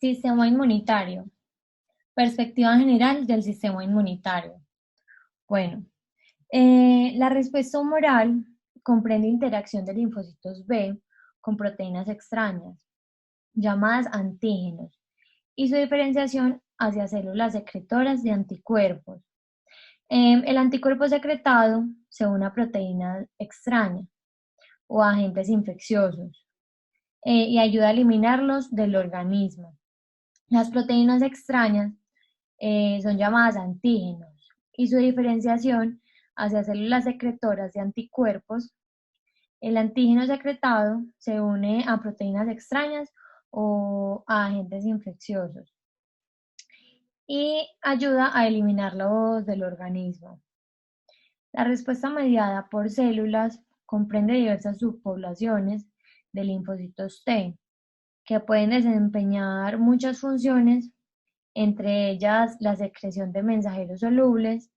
Sistema inmunitario. Perspectiva general del sistema inmunitario. Bueno, la respuesta humoral comprende interacción de linfocitos B con proteínas extrañas, llamadas antígenos, y su diferenciación hacia células secretoras de anticuerpos. El anticuerpo secretado se une a proteínas extrañas o agentes infecciosos y ayuda a eliminarlos del organismo. Las proteínas extrañas son llamadas antígenos y su diferenciación hacia células secretoras de anticuerpos. El antígeno secretado se une a proteínas extrañas o a agentes infecciosos y ayuda a eliminarlos del organismo. La respuesta mediada por células comprende diversas subpoblaciones de linfocitos T, que pueden desempeñar muchas funciones, entre ellas la secreción de mensajeros solubles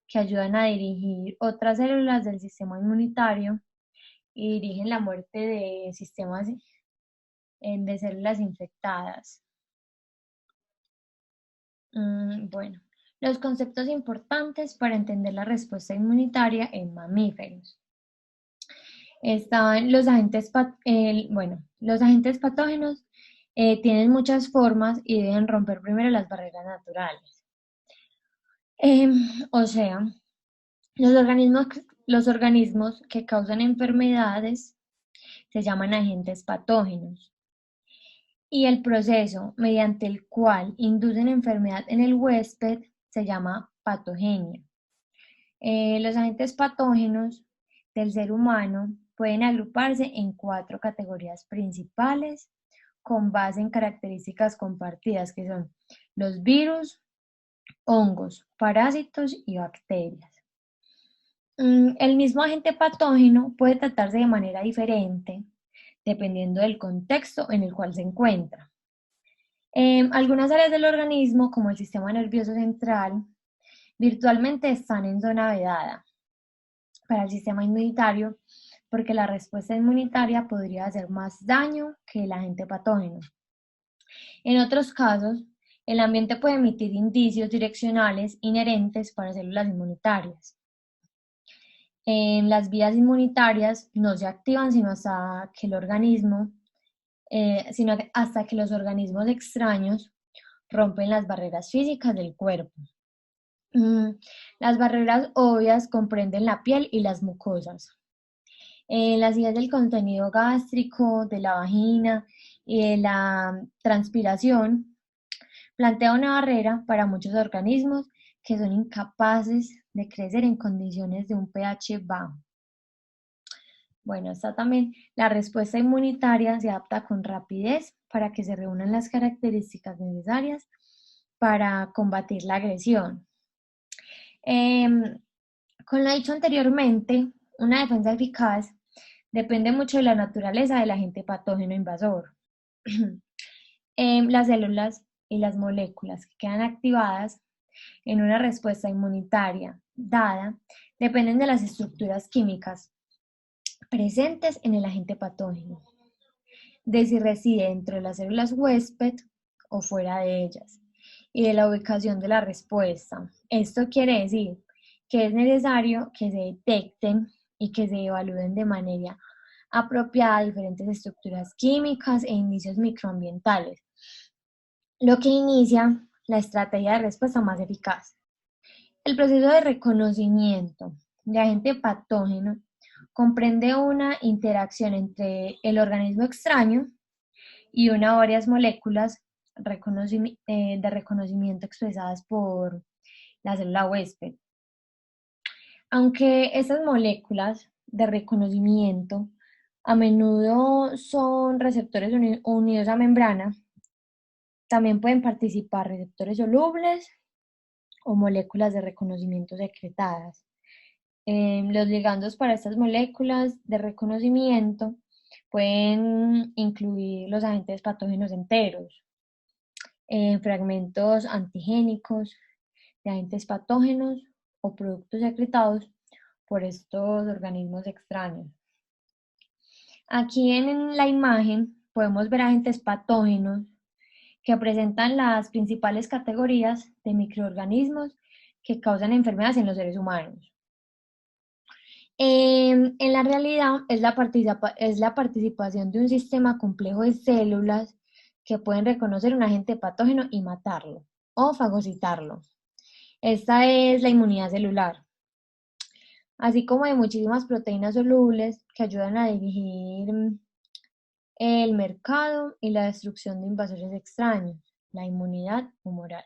que ayudan a dirigir otras células del sistema inmunitario y dirigen la muerte de sistemas de células infectadas. Bueno, los conceptos importantes para entender la respuesta inmunitaria en mamíferos. Están los agentes patógenos tienen muchas formas y deben romper primero las barreras naturales. O sea, los organismos que causan enfermedades se llaman agentes patógenos. Y el proceso mediante el cual inducen enfermedad en el huésped se llama patogenia. Los agentes patógenos del ser humano pueden agruparse en 4 categorías principales con base en características compartidas, que son los virus, hongos, parásitos y bacterias. El mismo agente patógeno puede tratarse de manera diferente dependiendo del contexto en el cual se encuentra. Algunas áreas del organismo, como el sistema nervioso central, virtualmente están en zona vedada para el sistema inmunitario, porque la respuesta inmunitaria podría hacer más daño que el agente patógeno. En otros casos, el ambiente puede emitir indicios direccionales inherentes para células inmunitarias. Las vías inmunitarias no se activan sino hasta que los organismos extraños rompen las barreras físicas del cuerpo. Las barreras obvias comprenden la piel y las mucosas. Las vías del contenido gástrico, de la vagina y de la transpiración plantea una barrera para muchos organismos que son incapaces de crecer en condiciones de un pH bajo. Bueno, está también la respuesta inmunitaria se adapta con rapidez para que se reúnan las características necesarias para combatir la agresión. Con lo dicho anteriormente, una defensa eficaz depende mucho de la naturaleza del agente patógeno invasor. Las células y las moléculas que quedan activadas en una respuesta inmunitaria dada dependen de las estructuras químicas presentes en el agente patógeno, de si reside dentro de las células huésped o fuera de ellas, y de la ubicación de la respuesta. Esto quiere decir que es necesario que se detecten y que se evalúen de manera apropiada diferentes estructuras químicas e indicios microambientales, lo que inicia la estrategia de respuesta más eficaz. El proceso de reconocimiento de agente patógeno comprende una interacción entre el organismo extraño y una o varias moléculas de reconocimiento expresadas por la célula huésped. Aunque estas moléculas de reconocimiento a menudo son receptores unidos a membrana, también pueden participar receptores solubles o moléculas de reconocimiento secretadas. Los ligandos para estas moléculas de reconocimiento pueden incluir los agentes patógenos enteros, fragmentos antigénicos de agentes patógenos o productos secretados por estos organismos extraños. Aquí en la imagen podemos ver agentes patógenos que presentan las principales categorías de microorganismos que causan enfermedades en los seres humanos. En la realidad es la participación de un sistema complejo de células que pueden reconocer un agente patógeno y matarlo o fagocitarlo. Esta es la inmunidad celular, así como de muchísimas proteínas solubles que ayudan a dirigir el mercado y la destrucción de invasores extraños, la inmunidad humoral.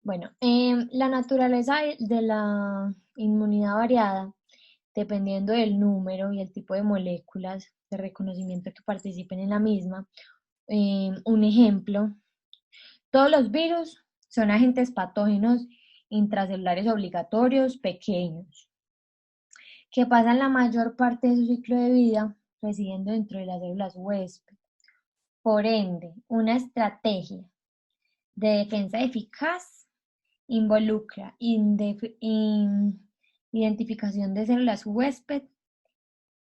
Bueno, la naturaleza de la inmunidad variada, dependiendo del número y el tipo de moléculas de reconocimiento que participen en la misma. Un ejemplo, todos los virus son agentes patógenos intracelulares obligatorios pequeños, que pasan la mayor parte de su ciclo de vida residiendo dentro de las células huésped. Por ende, una estrategia de defensa eficaz involucra identificación de células huésped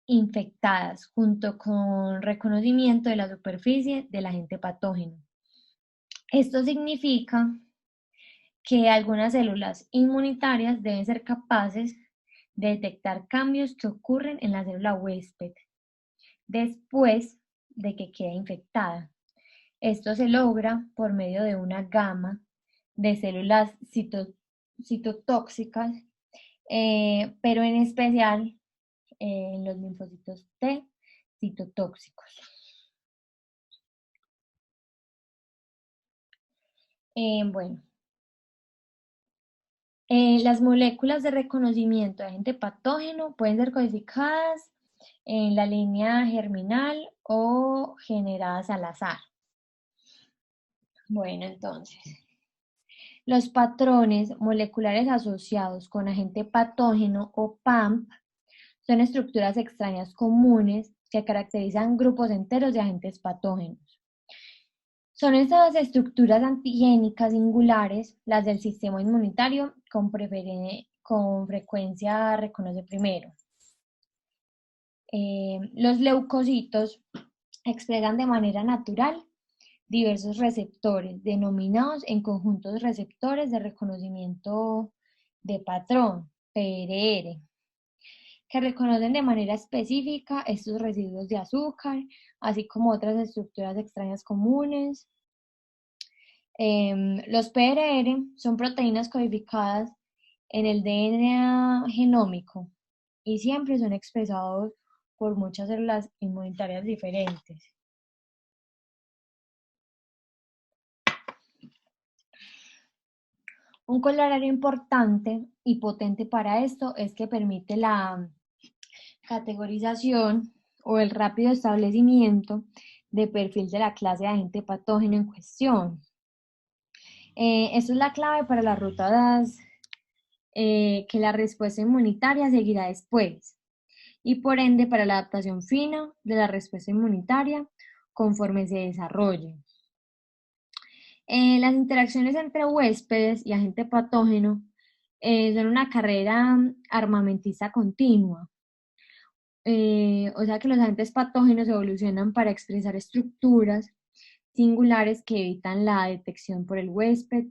infectadas junto con reconocimiento de la superficie del agente patógeno. Esto significa que algunas células inmunitarias deben ser capaces de detectar cambios que ocurren en la célula huésped después de que quede infectada. Esto se logra por medio de una gama de células citotóxicas, pero en especial en los linfocitos T citotóxicos. Bueno, las moléculas de reconocimiento de agente patógeno pueden ser codificadas en la línea germinal o generadas al azar. Bueno, entonces, los patrones moleculares asociados con agente patógeno o PAMP son estructuras extrañas comunes que caracterizan grupos enteros de agentes patógenos. Son estas estructuras antigénicas singulares las del sistema inmunitario con frecuencia reconoce primero. Los leucocitos expresan de manera natural diversos receptores denominados en conjuntos receptores de reconocimiento de patrón, PRR, que reconocen de manera específica estos residuos de azúcar, así como otras estructuras extrañas comunes. Los PRR son proteínas codificadas en el DNA genómico y siempre son expresados por muchas células inmunitarias diferentes. Un corolario importante y potente para esto es que permite la categorización o el rápido establecimiento de perfil de la clase de agente patógeno en cuestión. Esto es la clave para las rutas que la respuesta inmunitaria seguirá después y por ende para la adaptación fina de la respuesta inmunitaria conforme se desarrolle. Las interacciones entre huéspedes y agente patógeno son una carrera armamentista continua. O sea que los agentes patógenos evolucionan para expresar estructuras singulares que evitan la detección por el huésped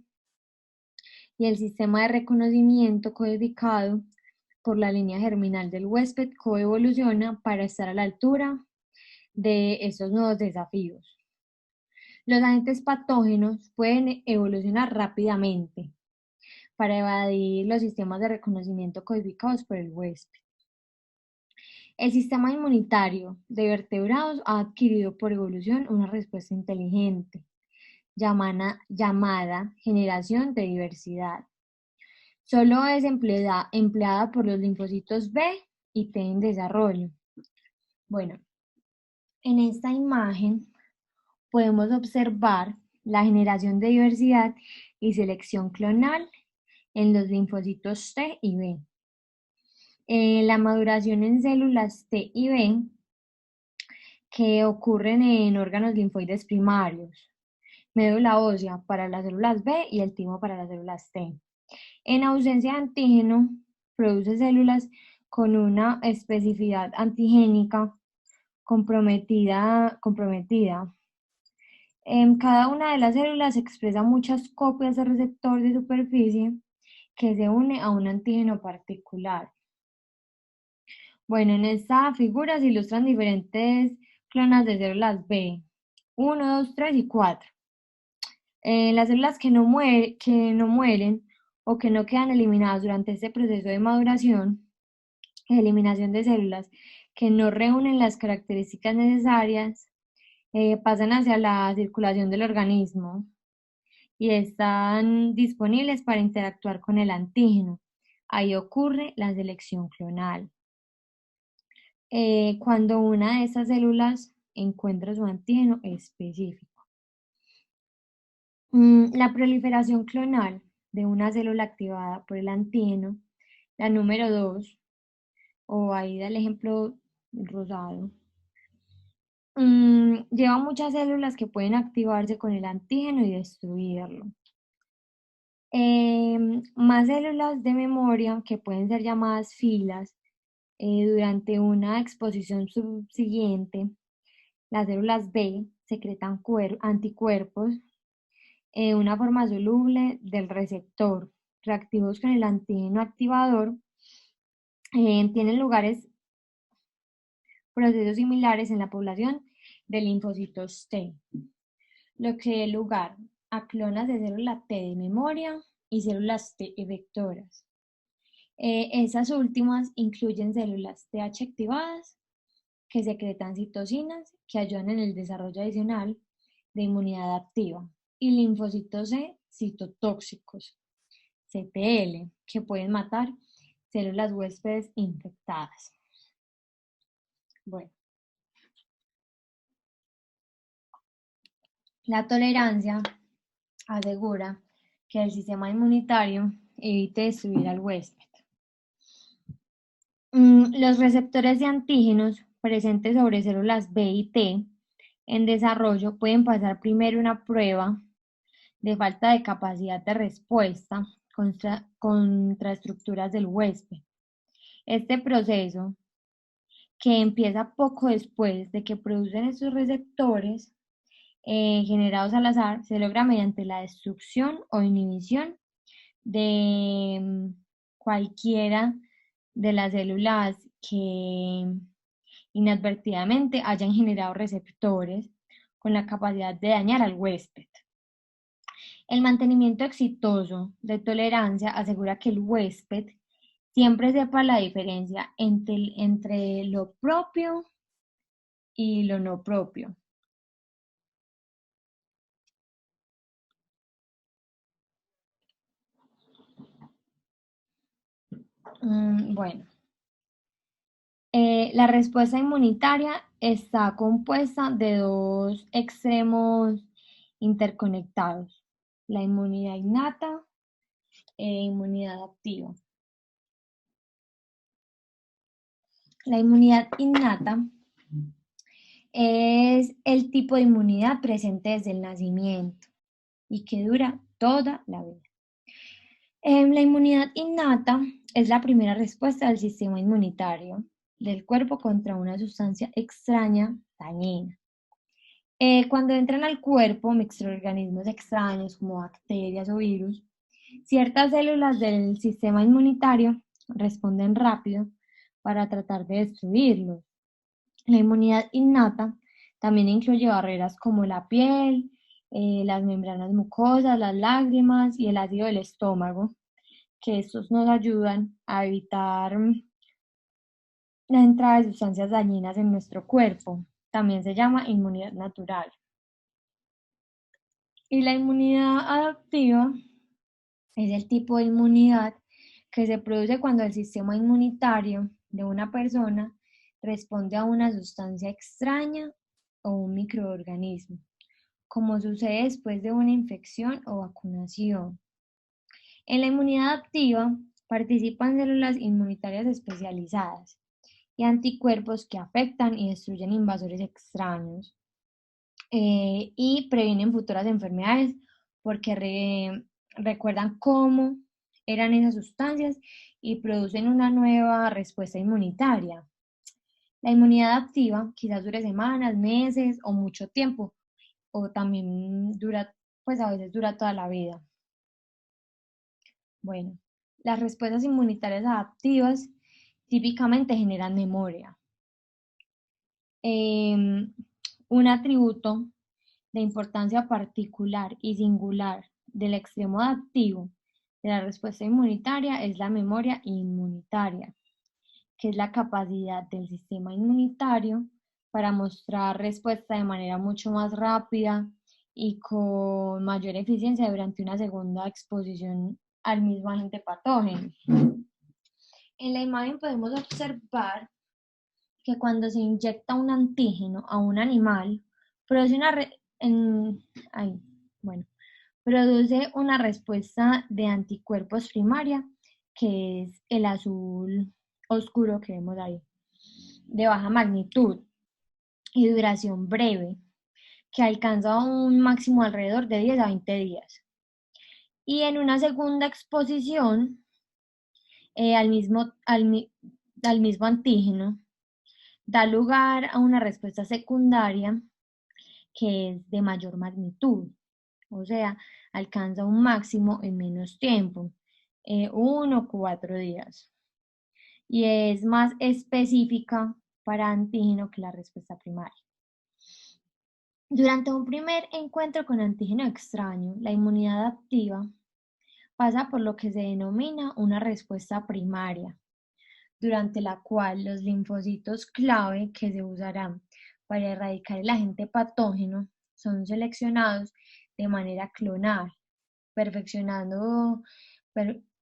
y el sistema de reconocimiento codificado por la línea germinal del huésped coevoluciona para estar a la altura de estos nuevos desafíos. Los agentes patógenos pueden evolucionar rápidamente para evadir los sistemas de reconocimiento codificados por el huésped. El sistema inmunitario de vertebrados ha adquirido por evolución una respuesta inteligente, llamada generación de diversidad. Solo es empleada por los linfocitos B y T en desarrollo. Bueno, en esta imagen podemos observar la generación de diversidad y selección clonal en los linfocitos T y B. La maduración en células T y B que ocurren en órganos linfoides primarios, médula ósea para las células B y el timo para las células T. En ausencia de antígeno, produce células con una especificidad antigénica comprometida En cada una de las células expresa muchas copias de receptor de superficie que se une a un antígeno particular. Bueno, en esta figura se ilustran diferentes clonas de células B, 1, 2, 3 y 4. Las células que no mueren o que no quedan eliminadas durante este proceso de maduración, eliminación de células que no reúnen las características necesarias, pasan hacia la circulación del organismo y están disponibles para interactuar con el antígeno. Ahí ocurre la selección clonal. Cuando una de esas células encuentra su antígeno específico. La proliferación clonal de una célula activada por el antígeno, la número 2, o ahí da el ejemplo rosado, lleva muchas células que pueden activarse con el antígeno y destruirlo. Más células de memoria que pueden ser llamadas filas durante una exposición subsiguiente. Las células B secretan anticuerpos, una forma soluble del receptor, reactivos con el antígeno activador. Tienen lugares procesos similares en la población de linfocitos T, lo que da lugar a clonas de célula T de memoria y células T efectoras. Esas últimas incluyen células TH activadas que secretan citocinas que ayudan en el desarrollo adicional de inmunidad activa y linfocitos C citotóxicos, CTL, que pueden matar células huéspedes infectadas. Bueno, la tolerancia asegura que el sistema inmunitario evite destruir al huésped. Los receptores de antígenos presentes sobre células B y T en desarrollo pueden pasar primero una prueba de falta de capacidad de respuesta contra estructuras del huésped. Este proceso, que empieza poco después de que producen estos receptores generados al azar, se logra mediante la destrucción o inhibición de cualquiera de las células que inadvertidamente hayan generado receptores con la capacidad de dañar al huésped. El mantenimiento exitoso de tolerancia asegura que el huésped siempre sepa la diferencia entre lo propio y lo no propio. Bueno, la respuesta inmunitaria está compuesta de dos extremos interconectados, la inmunidad innata e inmunidad activa. La inmunidad innata es el tipo de inmunidad presente desde el nacimiento y que dura toda la vida. La inmunidad innata es la primera respuesta del sistema inmunitario del cuerpo contra una sustancia extraña dañina. Cuando entran al cuerpo microorganismos extraños como bacterias o virus, ciertas células del sistema inmunitario responden rápido para tratar de destruirlos. La inmunidad innata también incluye barreras como la piel, las membranas mucosas, las lágrimas y el ácido del estómago, que estos nos ayudan a evitar la entrada de sustancias dañinas en nuestro cuerpo. También se llama inmunidad natural. Y la inmunidad adaptiva es el tipo de inmunidad que se produce cuando el sistema inmunitario de una persona responde a una sustancia extraña o un microorganismo, como sucede después de una infección o vacunación. En la inmunidad adaptiva participan células inmunitarias especializadas y anticuerpos que afectan y destruyen invasores extraños y previenen futuras enfermedades porque recuerdan cómo eran esas sustancias y producen una nueva respuesta inmunitaria. La inmunidad adaptiva quizás dure semanas, meses o mucho tiempo, o también dura, pues a veces dura toda la vida. Bueno, las respuestas inmunitarias adaptivas típicamente generan memoria. Un atributo de importancia particular y singular del extremo adaptivo de la respuesta inmunitaria es la memoria inmunitaria, que es la capacidad del sistema inmunitario para mostrar respuesta de manera mucho más rápida y con mayor eficiencia durante una segunda exposición al mismo agente patógeno. En la imagen podemos observar que cuando se inyecta un antígeno a un animal, produce produce una respuesta de anticuerpos primaria, que es el azul oscuro que vemos ahí, de baja magnitud y duración breve, que alcanza un máximo alrededor de 10 a 20 días. Y en una segunda exposición al mismo antígeno, da lugar a una respuesta secundaria que es de mayor magnitud, o sea, alcanza un máximo en menos tiempo, 1 o 4 días, y es más específica para antígeno que la respuesta primaria. Durante un primer encuentro con antígeno extraño, la inmunidad adaptiva pasa por lo que se denomina una respuesta primaria, durante la cual los linfocitos clave que se usarán para erradicar el agente patógeno son seleccionados de manera clonal, perfeccionando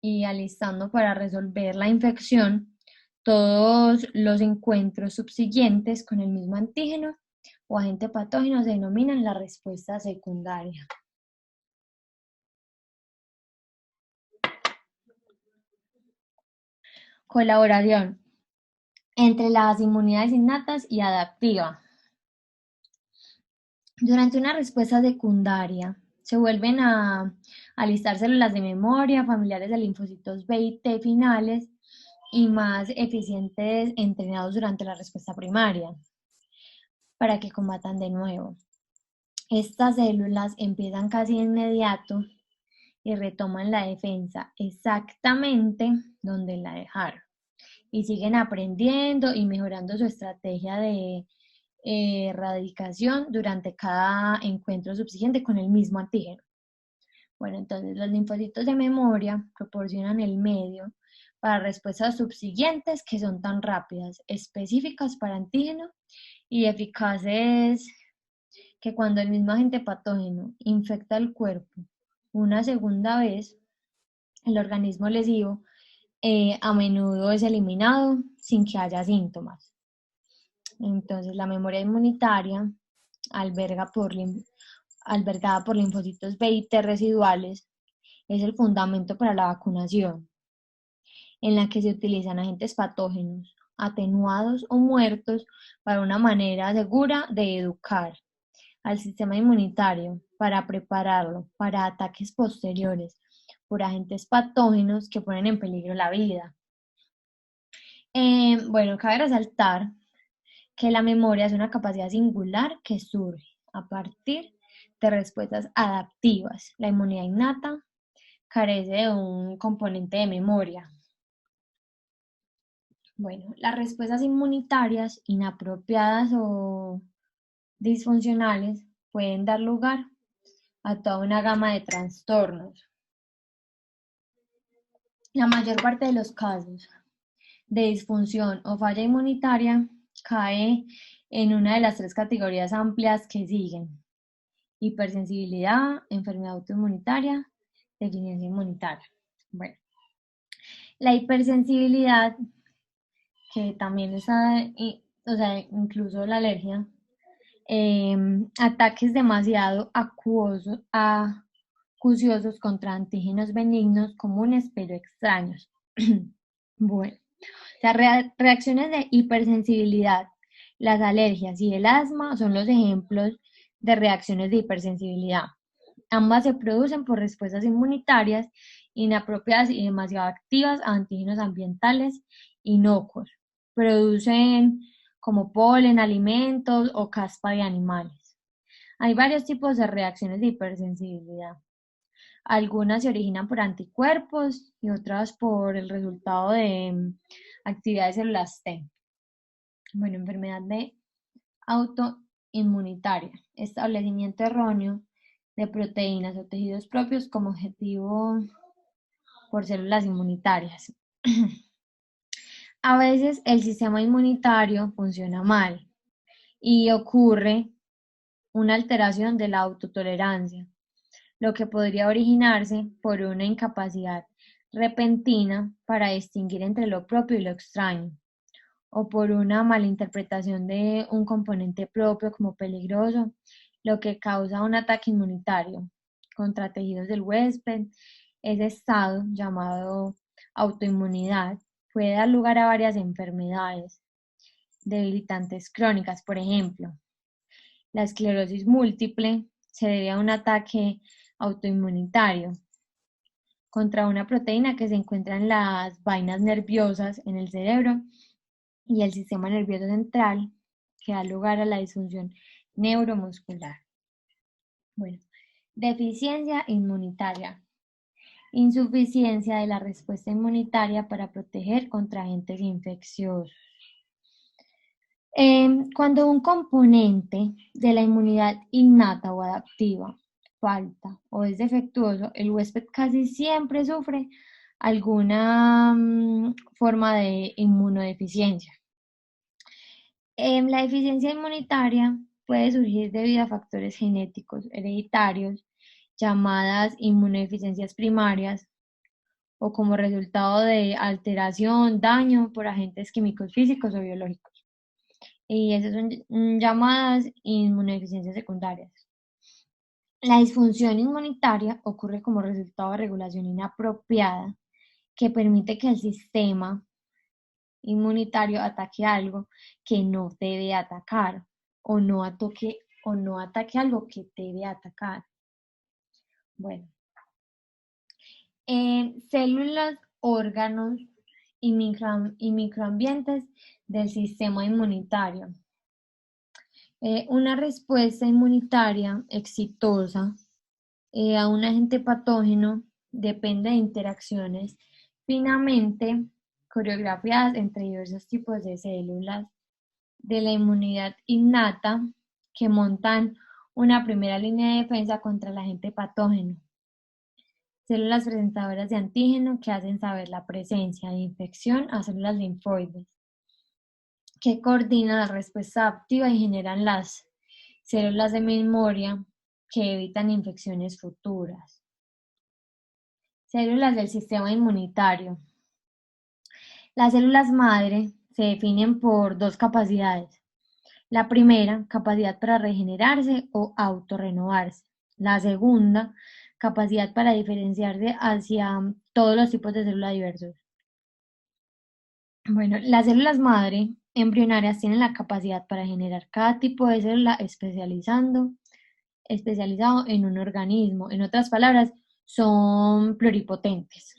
y alistando para resolver la infección todos los encuentros subsiguientes con el mismo antígeno o agente patógeno se denominan la respuesta secundaria. Colaboración entre las inmunidades innatas y adaptiva. Durante una respuesta secundaria, se vuelven a alistar células de memoria, familiares de linfocitos B y T finales y más eficientes entrenados durante la respuesta primaria, para que combatan de nuevo. Estas células empiezan casi de inmediato y retoman la defensa exactamente donde la dejaron. Y siguen aprendiendo y mejorando su estrategia de erradicación durante cada encuentro subsiguiente con el mismo antígeno. Bueno, entonces los linfocitos de memoria proporcionan el medio para respuestas subsiguientes que son tan rápidas, específicas para antígeno y eficaces que cuando el mismo agente patógeno infecta el cuerpo una segunda vez, el organismo lesivo a menudo es eliminado sin que haya síntomas. Entonces, la memoria inmunitaria, albergada por linfocitos B y T residuales, es el fundamento para la vacunación, en la que se utilizan agentes patógenos, atenuados o muertos, para una manera segura de educar al sistema inmunitario para prepararlo para ataques posteriores por agentes patógenos que ponen en peligro la vida. Bueno, cabe resaltar que la memoria es una capacidad singular que surge a partir de respuestas adaptivas. La inmunidad innata carece de un componente de memoria. Bueno, las respuestas inmunitarias inapropiadas o disfuncionales pueden dar lugar a toda una gama de trastornos. La mayor parte de los casos de disfunción o falla inmunitaria cae en una de las tres categorías amplias que siguen: hipersensibilidad, enfermedad autoinmunitaria, deficiencia inmunitaria. Bueno, la hipersensibilidad, que también está, incluso la alergia, ataques demasiado acuciosos contra antígenos benignos comunes pero extraños. Bueno, las reacciones de hipersensibilidad, las alergias y el asma son los ejemplos de reacciones de hipersensibilidad. Ambas se producen por respuestas inmunitarias inapropiadas y demasiado activas a antígenos ambientales inocuos. Producen como polen, alimentos o caspa de animales. Hay varios tipos de reacciones de hipersensibilidad. Algunas se originan por anticuerpos y otras por el resultado de actividad de células T. Bueno, enfermedad de autoinmunitaria, establecimiento erróneo de proteínas o tejidos propios como objetivo por células inmunitarias. A veces el sistema inmunitario funciona mal y ocurre una alteración de la autotolerancia, lo que podría originarse por una incapacidad repentina para distinguir entre lo propio y lo extraño, o por una malinterpretación de un componente propio como peligroso, lo que causa un ataque inmunitario contra tejidos del huésped. Ese estado, llamado autoinmunidad, puede dar lugar a varias enfermedades debilitantes crónicas. Por ejemplo, la esclerosis múltiple se debe a un ataque autoinmunitario contra una proteína que se encuentra en las vainas nerviosas en el cerebro y el sistema nervioso central, que da lugar a la disfunción neuromuscular. Bueno, deficiencia inmunitaria. Insuficiencia de la respuesta inmunitaria para proteger contra agentes infecciosos. Cuando un componente de la inmunidad innata o adaptiva falta o es defectuoso, el huésped casi siempre sufre alguna forma de inmunodeficiencia. La deficiencia inmunitaria puede surgir debido a factores genéticos hereditarios, llamadas inmunodeficiencias primarias, o como resultado de alteración, daño por agentes químicos físicos o biológicos. Y esas son llamadas inmunodeficiencias secundarias. La disfunción inmunitaria ocurre como resultado de regulación inapropiada que permite que el sistema inmunitario ataque algo que no debe atacar o no ataque algo que debe atacar. Bueno, células, órganos y microambientes del sistema inmunitario. Una respuesta inmunitaria exitosa a un agente patógeno depende de interacciones finamente coreografiadas entre diversos tipos de células de la inmunidad innata que montan una primera línea de defensa contra el agente patógeno. Células presentadoras de antígeno que hacen saber la presencia de infección a células linfoides, que coordinan la respuesta adaptiva y generan las células de memoria que evitan infecciones futuras. Células del sistema inmunitario. Las células madre se definen por dos capacidades. La primera, capacidad para regenerarse o autorrenovarse. La segunda, capacidad para diferenciarse hacia todos los tipos de células diversos. Bueno, las células madre embrionarias tienen la capacidad para generar cada tipo de célula especializado en un organismo. En otras palabras, son pluripotentes.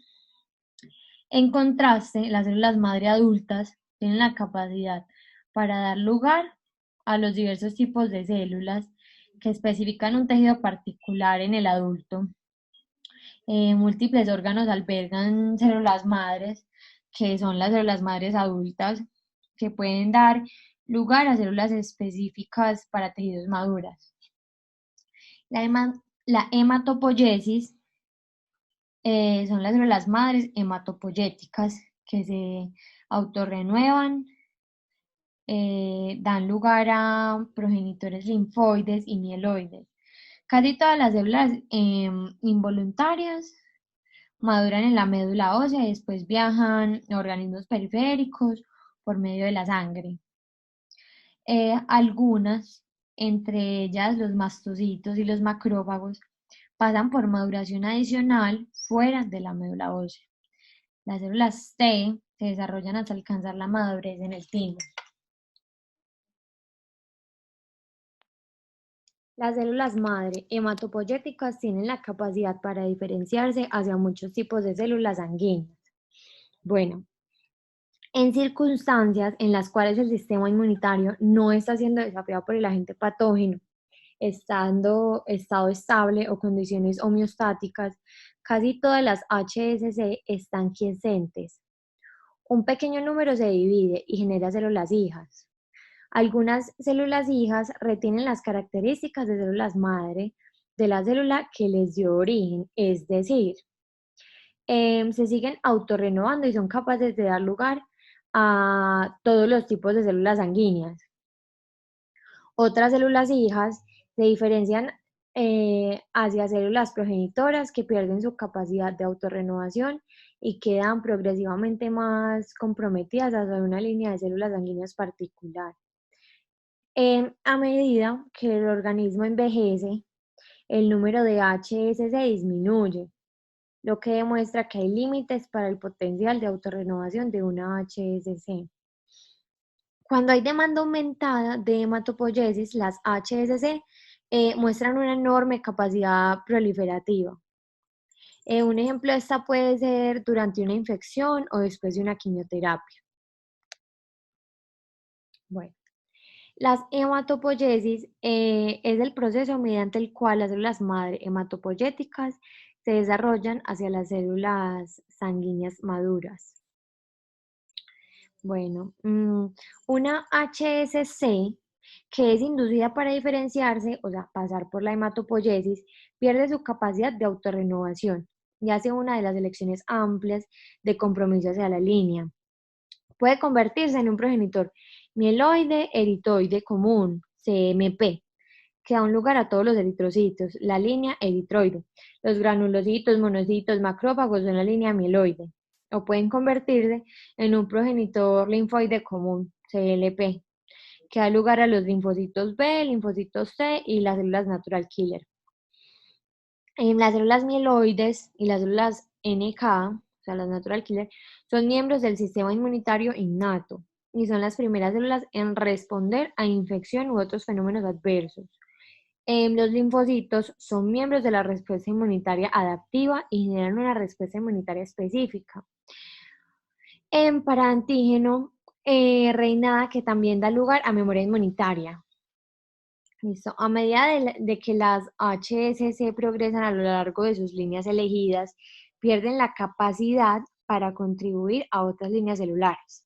En contraste, las células madre adultas tienen la capacidad para dar lugar a los diversos tipos de células que especifican un tejido particular en el adulto. Múltiples órganos albergan células madres, que son las células madres adultas, que pueden dar lugar a células específicas para tejidos maduras. La hematopoiesis son las células madres hematopoyéticas que se autorrenuevan, dan lugar a progenitores linfoides y mieloides. Casi todas las células involuntarias maduran en la médula ósea y después viajan a organismos periféricos por medio de la sangre. Algunas, entre ellas los mastocitos y los macrófagos, pasan por maduración adicional fuera de la médula ósea. Las células T se desarrollan hasta alcanzar la madurez en el timo. Las células madre hematopoyéticas tienen la capacidad para diferenciarse hacia muchos tipos de células sanguíneas. Bueno, en circunstancias en las cuales el sistema inmunitario no está siendo desafiado por el agente patógeno estado estable o condiciones homeostáticas, casi todas las HSC están quiescentes. Un pequeño número se divide y genera células hijas. Algunas células hijas retienen las características de células madre de la célula que les dio origen, es decir, se siguen autorrenovando y son capaces de dar lugar a todos los tipos de células sanguíneas. Otras células hijas se diferencian hacia células progenitoras que pierden su capacidad de autorrenovación y quedan progresivamente más comprometidas hacia una línea de células sanguíneas particular. A medida que el organismo envejece, el número de HSC disminuye, lo que demuestra que hay límites para el potencial de autorrenovación de una HSC. Cuando hay demanda aumentada de hematopoiesis, las HSC muestran una enorme capacidad proliferativa. Un ejemplo de esta puede ser durante una infección o después de una quimioterapia. Bueno, las hematopoiesis es el proceso mediante el cual las células madre hematopoyéticas se desarrollan hacia las células sanguíneas maduras. Bueno, una HSC que es inducida para diferenciarse, o sea, pasar por la hematopoiesis, pierde su capacidad de autorrenovación y hace una de las elecciones amplias de compromiso hacia la línea. Puede convertirse en un progenitor mieloide eritroide común, CMP, que da un lugar a todos los eritrocitos, la línea eritroide. Los granulocitos, monocitos, macrófagos son la línea mieloide. O pueden convertirse en un progenitor linfoide común, CLP, que da lugar a los linfocitos B, linfocitos C y las células natural killer. En las células mieloides y las células NK, o sea, las natural killer, son miembros del sistema inmunitario innato y son las primeras células en responder a infección u otros fenómenos adversos. Los linfocitos son miembros de la respuesta inmunitaria adaptiva y generan una respuesta inmunitaria específica. Para antígeno reinada que también da lugar a memoria inmunitaria. Listo. A medida de que las HSC progresan a lo largo de sus líneas elegidas, pierden la capacidad para contribuir a otras líneas celulares.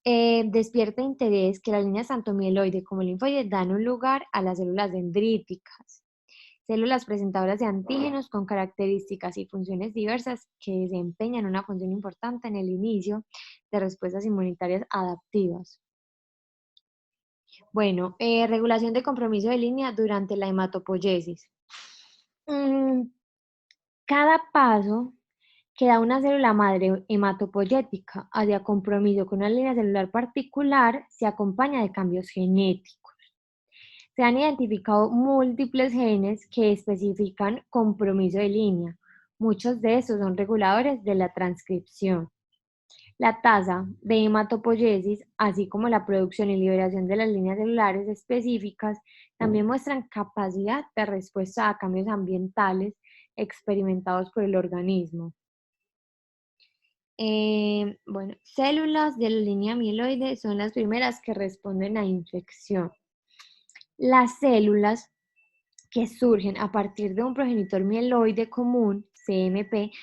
Despierta interés que las líneas tanto mieloide como linfoide dan un lugar a las células dendríticas, células presentadoras de antígenos con características y funciones diversas que desempeñan una función importante en el inicio de respuestas inmunitarias adaptivas. Bueno, regulación de compromiso de línea durante la hematopoiesis. Cada paso que da una célula madre hematopoyética hacia compromiso con una línea celular particular se acompaña de cambios genéticos. Se han identificado múltiples genes que especifican compromiso de línea. Muchos de estos son reguladores de la transcripción. La tasa de hematopoiesis, así como la producción y liberación de las líneas celulares específicas, también muestran capacidad de respuesta a cambios ambientales experimentados por el organismo. Bueno, células de la línea mieloide son las primeras que responden a infección. Las células que surgen a partir de un progenitor mieloide común, CMP,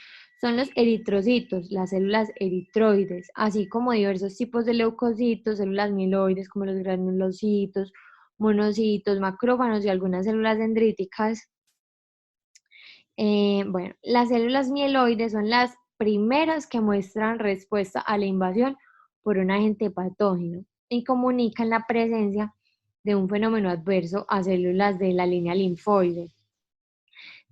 son los eritrocitos, las células eritroides, así como diversos tipos de leucocitos, células mieloides como los granulocitos, monocitos, macrófagos y algunas células dendríticas. Bueno, las células mieloides son las primeras que muestran respuesta a la invasión por un agente patógeno y comunican la presencia de un fenómeno adverso a células de la línea linfoide.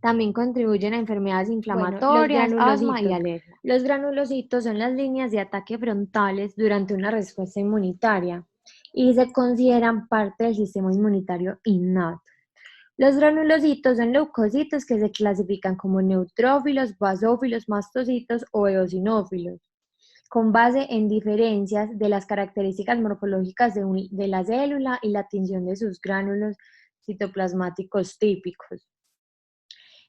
También contribuyen a enfermedades inflamatorias, asma y alergia. Los granulocitos son las líneas de ataque frontales durante una respuesta inmunitaria y se consideran parte del sistema inmunitario innato. Los granulocitos son leucocitos que se clasifican como neutrófilos, basófilos, mastocitos o eosinófilos, con base en diferencias de las características morfológicas de la célula y la tinción de sus gránulos citoplasmáticos típicos.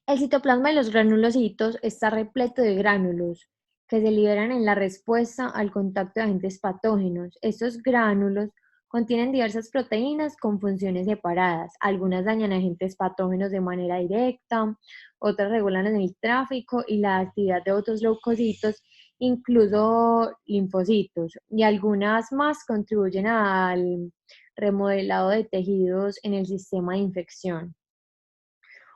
El citoplasma de los granulocitos está repleto de gránulos que se liberan en la respuesta al contacto de agentes patógenos. Estos gránulos Contienen diversas proteínas con funciones separadas. Algunas dañan agentes patógenos de manera directa, otras regulan el tráfico y la actividad de otros leucocitos, incluso linfocitos, y algunas más contribuyen al remodelado de tejidos en el sistema de infección.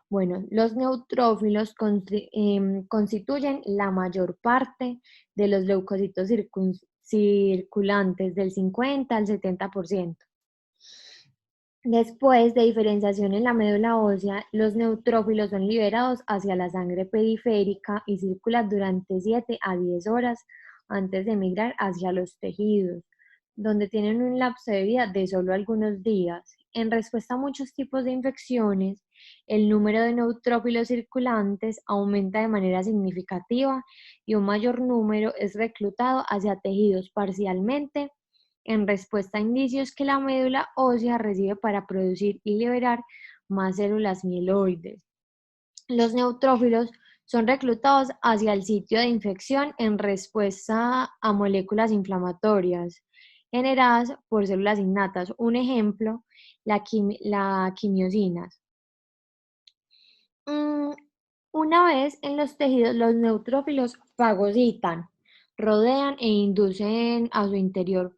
Bueno, los neutrófilos constituyen la mayor parte de los leucocitos circulantes, del 50 al 70%. Después de diferenciación en la médula ósea, los neutrófilos son liberados hacia la sangre periférica y circulan durante 7 a 10 horas antes de migrar hacia los tejidos, donde tienen un lapso de vida de solo algunos días. En respuesta a muchos tipos de infecciones, el número de neutrófilos circulantes aumenta de manera significativa y un mayor número es reclutado hacia tejidos parcialmente en respuesta a indicios que la médula ósea recibe para producir y liberar más células mieloides. Los neutrófilos son reclutados hacia el sitio de infección en respuesta a moléculas inflamatorias generadas por células innatas. Un ejemplo, la quimiosinas. Una vez en los tejidos, los neutrófilos fagocitan, rodean e inducen a su interior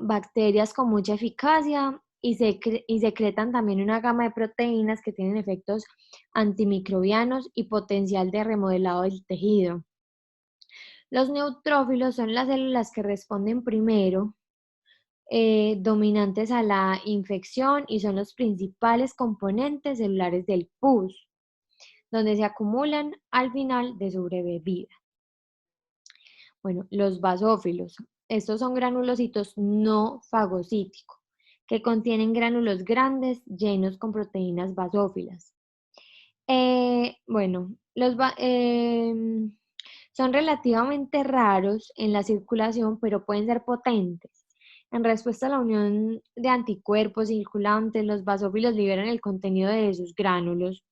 bacterias con mucha eficacia y secretan también una gama de proteínas que tienen efectos antimicrobianos y potencial de remodelado del tejido. Los neutrófilos son las células que responden primero, dominantes a la infección, y son los principales componentes celulares del pus, donde se acumulan al final de su breve vida. Bueno, los basófilos. Estos son granulocitos no fagocíticos, que contienen gránulos grandes llenos con proteínas basófilas. Bueno, son relativamente raros en la circulación, pero pueden ser potentes. En respuesta a la unión de anticuerpos circulantes, los basófilos liberan el contenido de sus gránulos.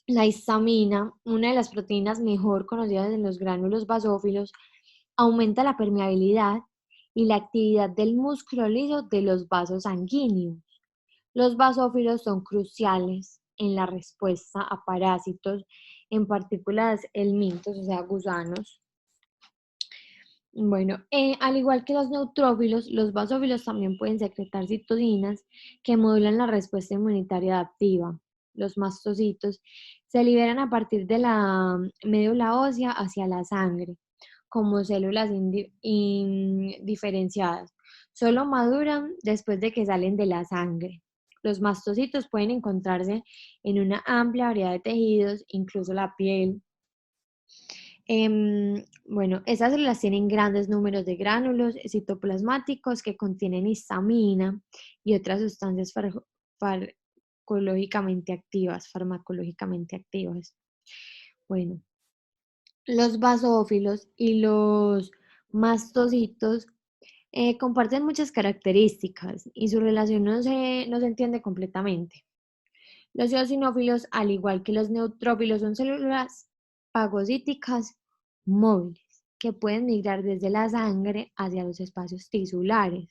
La histamina, una de las proteínas mejor conocidas en los gránulos basófilos, aumenta la permeabilidad y la actividad del músculo liso de los vasos sanguíneos. Los basófilos son cruciales en la respuesta a parásitos, en partículas helmintos, o sea, gusanos. Bueno, al igual que los neutrófilos, los basófilos también pueden secretar citocinas que modulan la respuesta inmunitaria adaptiva. Los mastocitos se liberan a partir de la médula ósea hacia la sangre, como células indiferenciadas. Solo maduran después de que salen de la sangre. Los mastocitos pueden encontrarse en una amplia variedad de tejidos, incluso la piel. Bueno, esas células tienen grandes números de gránulos citoplasmáticos que contienen histamina y otras sustancias farmacológicamente activas. Bueno, los basófilos y los mastocitos comparten muchas características y su relación no se entiende completamente. Los eosinófilos, al igual que los neutrófilos, son células fagocíticas móviles que pueden migrar desde la sangre hacia los espacios tisulares,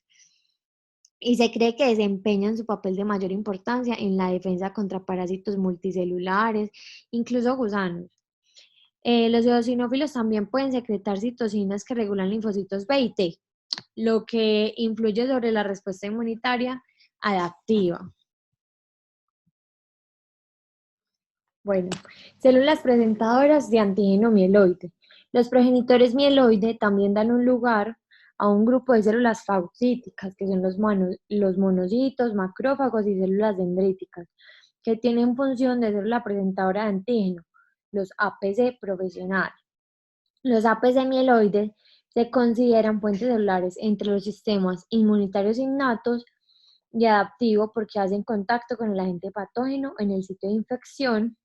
y se cree que desempeñan su papel de mayor importancia en la defensa contra parásitos multicelulares, incluso gusanos. Los eosinófilos también pueden secretar citocinas que regulan linfocitos B y T, lo que influye sobre la respuesta inmunitaria adaptiva. Bueno, células presentadoras de antígeno mieloide. Los progenitores mieloide también dan un lugar a un grupo de células fagocíticas, que son los monocitos, macrófagos y células dendríticas, que tienen función de célula presentadora de antígeno, los APC profesionales. Los APC mieloides se consideran puentes celulares entre los sistemas inmunitarios innatos y adaptivo, porque hacen contacto con el agente patógeno en el sitio de infección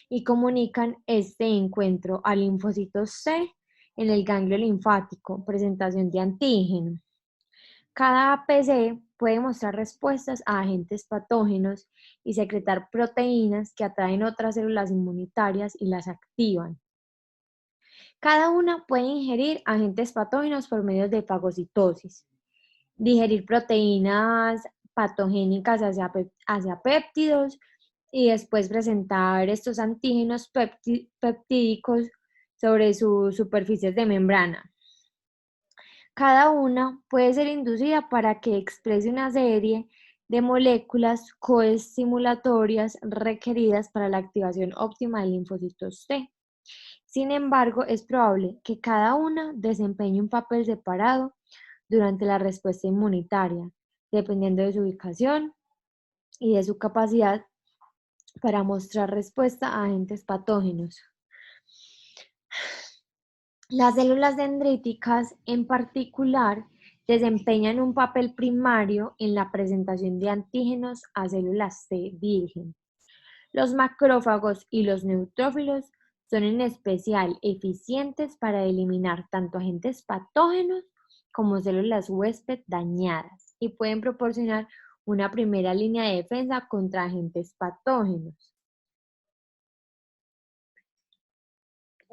y comunican este encuentro al linfocito C en el ganglio linfático, presentación de antígeno. Cada APC puede mostrar respuestas a agentes patógenos y secretar proteínas que atraen otras células inmunitarias y las activan. Cada una puede ingerir agentes patógenos por medio de fagocitosis. digerir proteínas patogénicas hacia péptidos y después presentar estos antígenos peptídicos sobre sus superficies de membrana. Cada una puede ser inducida para que exprese una serie de moléculas coestimulatorias requeridas para la activación óptima de linfocitos T. Sin embargo, es probable que cada una desempeñe un papel separado durante la respuesta inmunitaria, dependiendo de su ubicación y de su capacidad para mostrar respuesta a agentes patógenos. Las células dendríticas, en particular, desempeñan un papel primario en la presentación de antígenos a células T virgen. Los macrófagos y los neutrófilos son en especial eficientes para eliminar tanto agentes patógenos como células huésped dañadas y pueden proporcionar una primera línea de defensa contra agentes patógenos.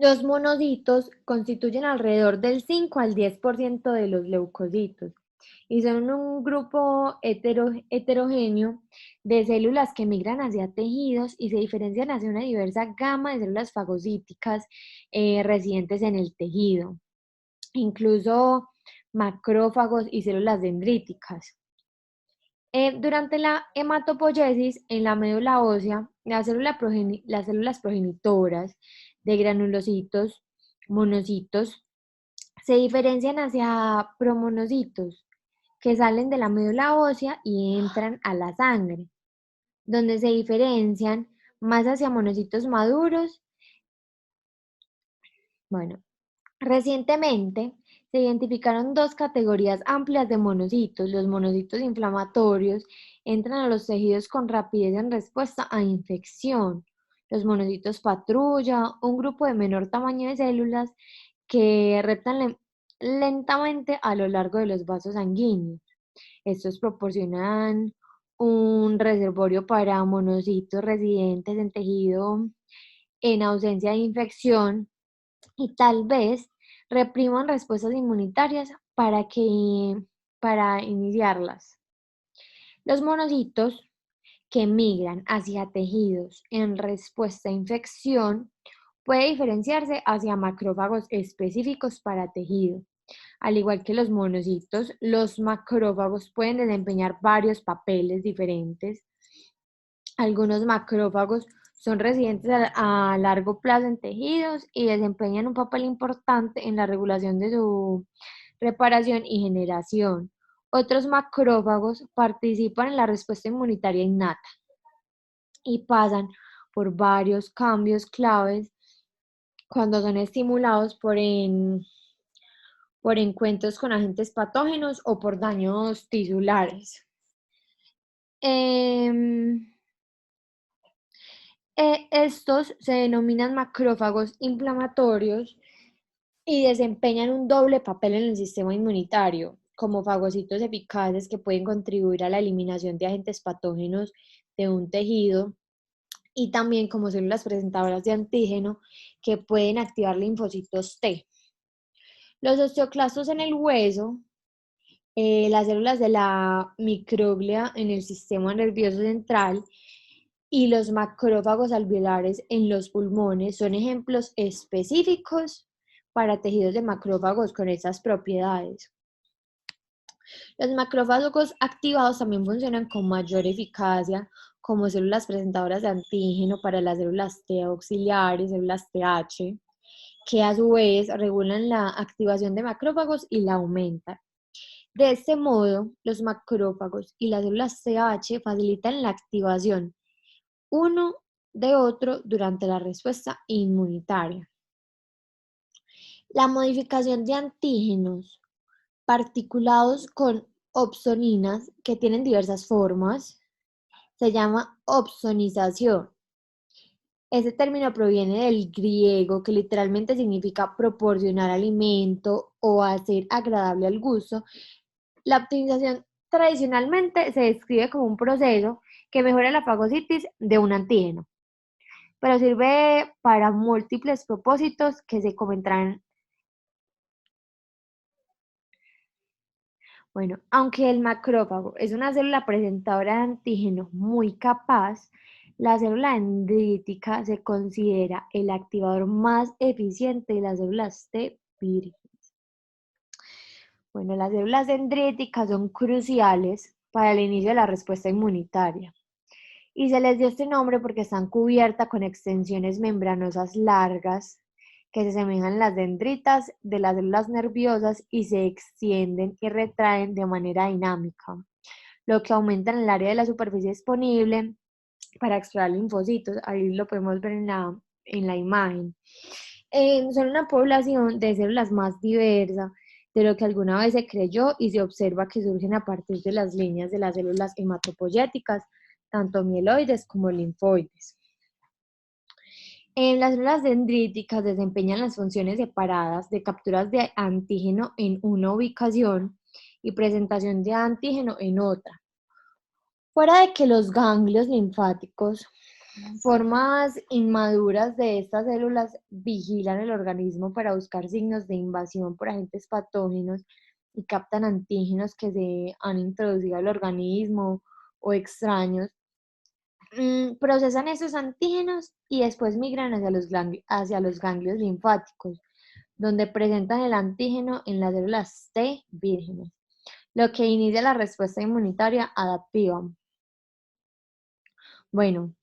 Los monocitos constituyen alrededor del 5 al 10% de los leucocitos y son un grupo heterogéneo de células que migran hacia tejidos y se diferencian hacia una diversa gama de células fagocíticas residentes en el tejido, incluso macrófagos y células dendríticas. Durante la hematopoiesis en la médula ósea, las células progenitoras de granulocitos, monocitos, se diferencian hacia promonocitos, que salen de la médula ósea y entran a la sangre, donde se diferencian más hacia monocitos maduros. Bueno, recientemente se identificaron dos categorías amplias de monocitos. Los monocitos inflamatorios entran a los tejidos con rapidez en respuesta a infección. Los monocitos patrulla, un grupo de menor tamaño de células que reptan lentamente a lo largo de los vasos sanguíneos. Estos proporcionan un reservorio para monocitos residentes en tejido en ausencia de infección y tal vez repriman respuestas inmunitarias para iniciarlas. Los monocitos que migran hacia tejidos en respuesta a infección puede diferenciarse hacia macrófagos específicos para tejido. Al igual que los monocitos, los macrófagos pueden desempeñar varios papeles diferentes. Algunos macrófagos son residentes a largo plazo en tejidos y desempeñan un papel importante en la regulación de su reparación y generación. Otros macrófagos participan en la respuesta inmunitaria innata y pasan por varios cambios claves cuando son estimulados por encuentros con agentes patógenos o por daños tisulares. Estos se denominan macrófagos inflamatorios y desempeñan un doble papel en el sistema inmunitario, como fagocitos eficaces que pueden contribuir a la eliminación de agentes patógenos de un tejido y también como células presentadoras de antígeno que pueden activar linfocitos T. Los osteoclastos en el hueso, las células de la microglia en el sistema nervioso central y los macrófagos alveolares en los pulmones son ejemplos específicos para tejidos de macrófagos con estas propiedades. Los macrófagos activados también funcionan con mayor eficacia como células presentadoras de antígeno para las células T auxiliares, células TH, que a su vez regulan la activación de macrófagos y la aumentan. De este modo, los macrófagos y las células TH facilitan la activación uno de otro durante la respuesta inmunitaria. La modificación de antígenos particulados con opsoninas, que tienen diversas formas, se llama opsonización. Este término proviene del griego, que literalmente significa proporcionar alimento o hacer agradable al gusto. La optimización tradicionalmente se describe como un proceso que mejora la fagocitis de un antígeno, pero sirve para múltiples propósitos que se comentarán. Bueno, aunque el macrófago es una célula presentadora de antígeno muy capaz, la célula dendrítica se considera el activador más eficiente de las células T virgen. Bueno, las células dendríticas son cruciales para el inicio de la respuesta inmunitaria y se les dio este nombre porque están cubiertas con extensiones membranosas largas que se asemejan a las dendritas de las células nerviosas y se extienden y retraen de manera dinámica, lo que aumenta el área de la superficie disponible para explorar linfocitos. Ahí lo podemos ver en la imagen. Son una población de células más diversa de lo que alguna vez se creyó y se observa que surgen a partir de las líneas de las células hematopoyéticas, tanto mieloides como linfoides. Las células dendríticas desempeñan las funciones separadas de capturas de antígeno en una ubicación y presentación de antígeno en otra. Fuera de que los ganglios linfáticos, formas inmaduras de estas células, vigilan el organismo para buscar signos de invasión por agentes patógenos y captan antígenos que se han introducido al organismo o extraños, procesan esos antígenos y después migran hacia los ganglios linfáticos, donde presentan el antígeno en las células T vírgenes, lo que inicia la respuesta inmunitaria adaptiva. Bueno,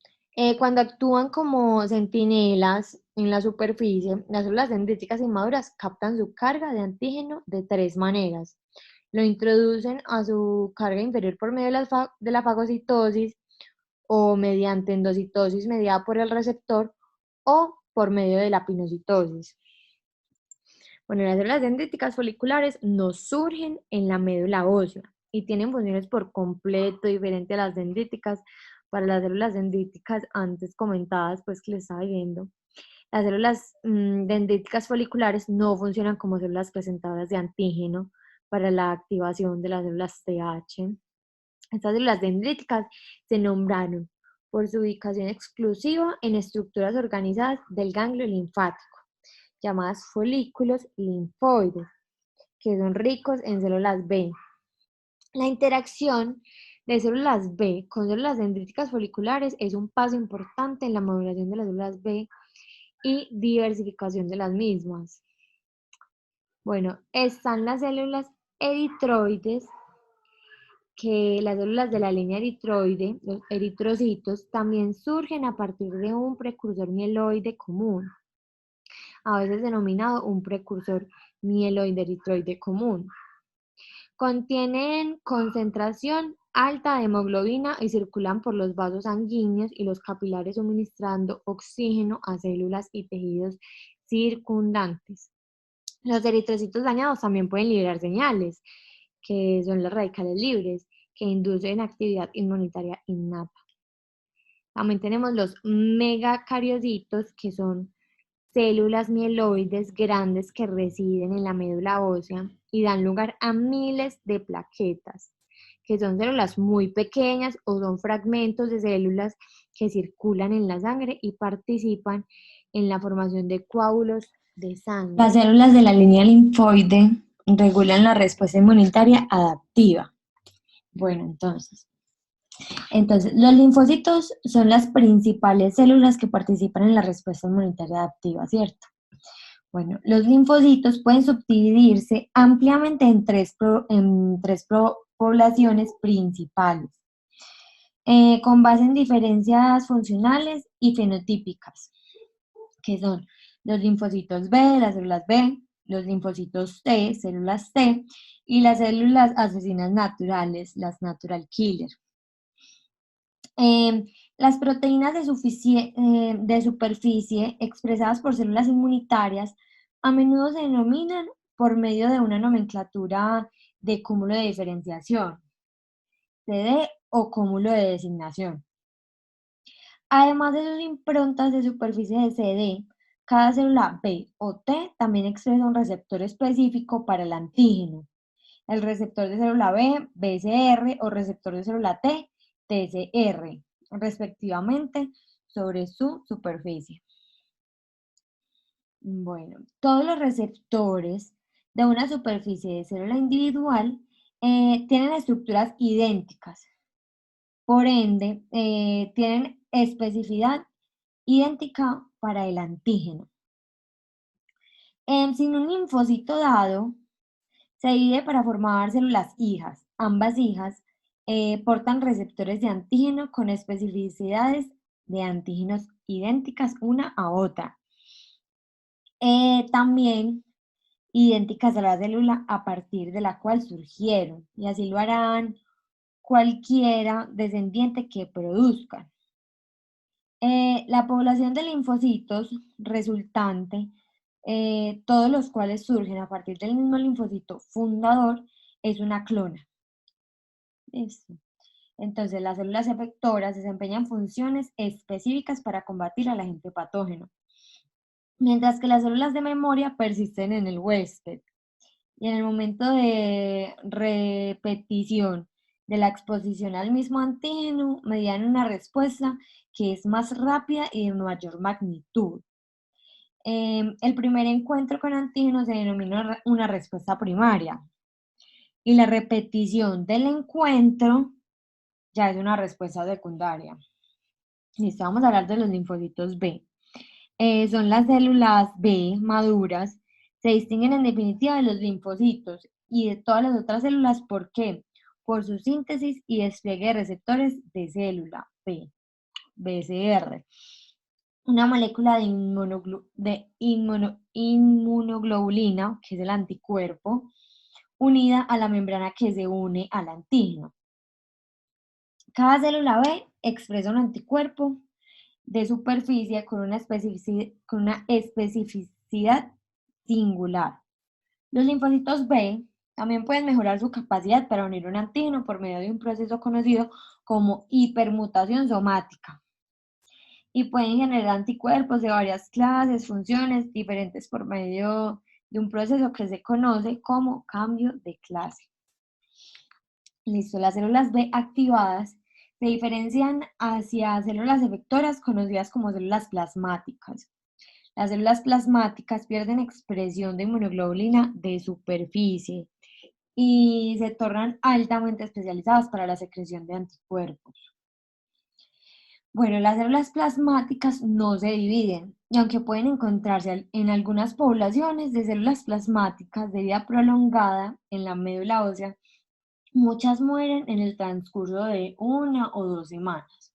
cuando actúan como centinelas en la superficie, las células dendríticas inmaduras captan su carga de antígeno de tres maneras. Lo introducen a su carga inferior por medio de la fagocitosis, o mediante endocitosis mediada por el receptor, o por medio de la pinocitosis. Bueno, las células dendríticas foliculares no surgen en la médula ósea y tienen funciones por completo diferentes a las dendríticas. Para las células dendríticas antes comentadas, pues que les estaba viendo, las células dendríticas foliculares no funcionan como células presentadoras de antígeno para la activación de las células TH. Estas células dendríticas se nombraron por su ubicación exclusiva en estructuras organizadas del ganglio linfático, llamadas folículos linfoides, que son ricos en células B. La interacción de células B con células dendríticas foliculares es un paso importante en la maduración de las células B y diversificación de las mismas. Bueno, están las células eritroides, que las células de la línea eritroide, los eritrocitos, también surgen a partir de un precursor mieloide común, a veces denominado un precursor mieloide eritroide común. Contienen concentración alta de hemoglobina y circulan por los vasos sanguíneos y los capilares suministrando oxígeno a células y tejidos circundantes. Los eritrocitos dañados también pueden liberar señales, que son los radicales libres, que inducen actividad inmunitaria innata. También tenemos los megacariocitos, que son células mieloides grandes que residen en la médula ósea y dan lugar a miles de plaquetas, que son células muy pequeñas o son fragmentos de células que circulan en la sangre y participan en la formación de coágulos de Las sangre. células de la línea linfoide regulan la respuesta inmunitaria adaptiva. Bueno, entonces, los linfocitos son las principales células que participan en la respuesta inmunitaria adaptiva, ¿cierto? Bueno, los linfocitos pueden subdividirse ampliamente en tres poblaciones principales, con base en diferencias funcionales y fenotípicas, que son los linfocitos B, las células B, los linfocitos T, células T, y las células asesinas naturales, las natural killer. Las proteínas de superficie expresadas por células inmunitarias a menudo se denominan por medio de una nomenclatura de cúmulo de diferenciación, CD o cúmulo de designación. Además de sus improntas de superficie de CD, cada célula B o T también expresa un receptor específico para el antígeno. El receptor de célula B, BCR, o receptor de célula T, TCR, respectivamente, sobre su superficie. Bueno, todos los receptores de una superficie de célula individual tienen estructuras idénticas, por ende, tienen especificidad idéntica para el antígeno. Sin un linfocito dado, se divide para formar células hijas. Ambas hijas portan receptores de antígeno con especificidades de antígenos idénticas una a otra. También idénticas a la célula a partir de la cual surgieron, y así lo harán cualquiera descendiente que produzcan. La población de linfocitos resultante, todos los cuales surgen a partir del mismo linfocito fundador, es una clona. Listo. Entonces, las células efectoras desempeñan funciones específicas para combatir al agente patógeno, mientras que las células de memoria persisten en el huésped. Y en el momento de repetición de la exposición al mismo antígeno, median una respuesta que es más rápida y de mayor magnitud. El primer encuentro con antígenos se denomina una respuesta primaria y la repetición del encuentro ya es una respuesta secundaria. Listo, vamos a hablar de los linfocitos B. Son las células B maduras, se distinguen en definitiva de los linfocitos y de todas las otras células. ¿Por qué? Por su síntesis y despliegue de receptores de célula B, BCR. Una molécula de inmunoglobulina, que es el anticuerpo, unida a la membrana que se une al antígeno. Cada célula B expresa un anticuerpo de superficie con una especificidad singular. Los linfocitos B también pueden mejorar su capacidad para unir un antígeno por medio de un proceso conocido como hipermutación somática. Y pueden generar anticuerpos de varias clases, funciones diferentes por medio de un proceso que se conoce como cambio de clase. Listo, las células B activadas se diferencian hacia células efectoras conocidas como células plasmáticas. Las células plasmáticas pierden expresión de inmunoglobulina de superficie y se tornan altamente especializadas para la secreción de anticuerpos. Bueno, las células plasmáticas no se dividen, y aunque pueden encontrarse en algunas poblaciones de células plasmáticas de vida prolongada en la médula ósea, muchas mueren en el transcurso de 1 o 2 semanas.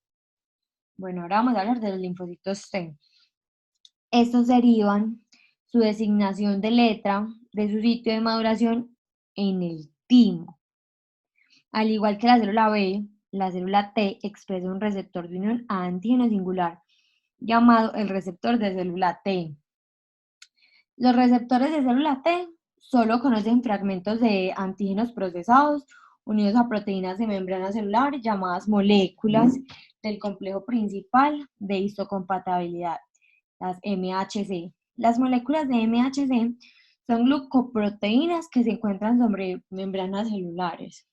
Bueno, ahora vamos a hablar de los linfocitos T. Estos derivan su designación de letra de su sitio de maduración en el timo. Al igual que la célula B, la célula T expresa un receptor de unión a antígeno singular llamado el receptor de célula T. Los receptores de célula T solo conocen fragmentos de antígenos procesados unidos a proteínas de membrana celular llamadas moléculas del complejo principal de histocompatibilidad, las MHC. Las moléculas de MHC son glucoproteínas que se encuentran sobre membranas celulares.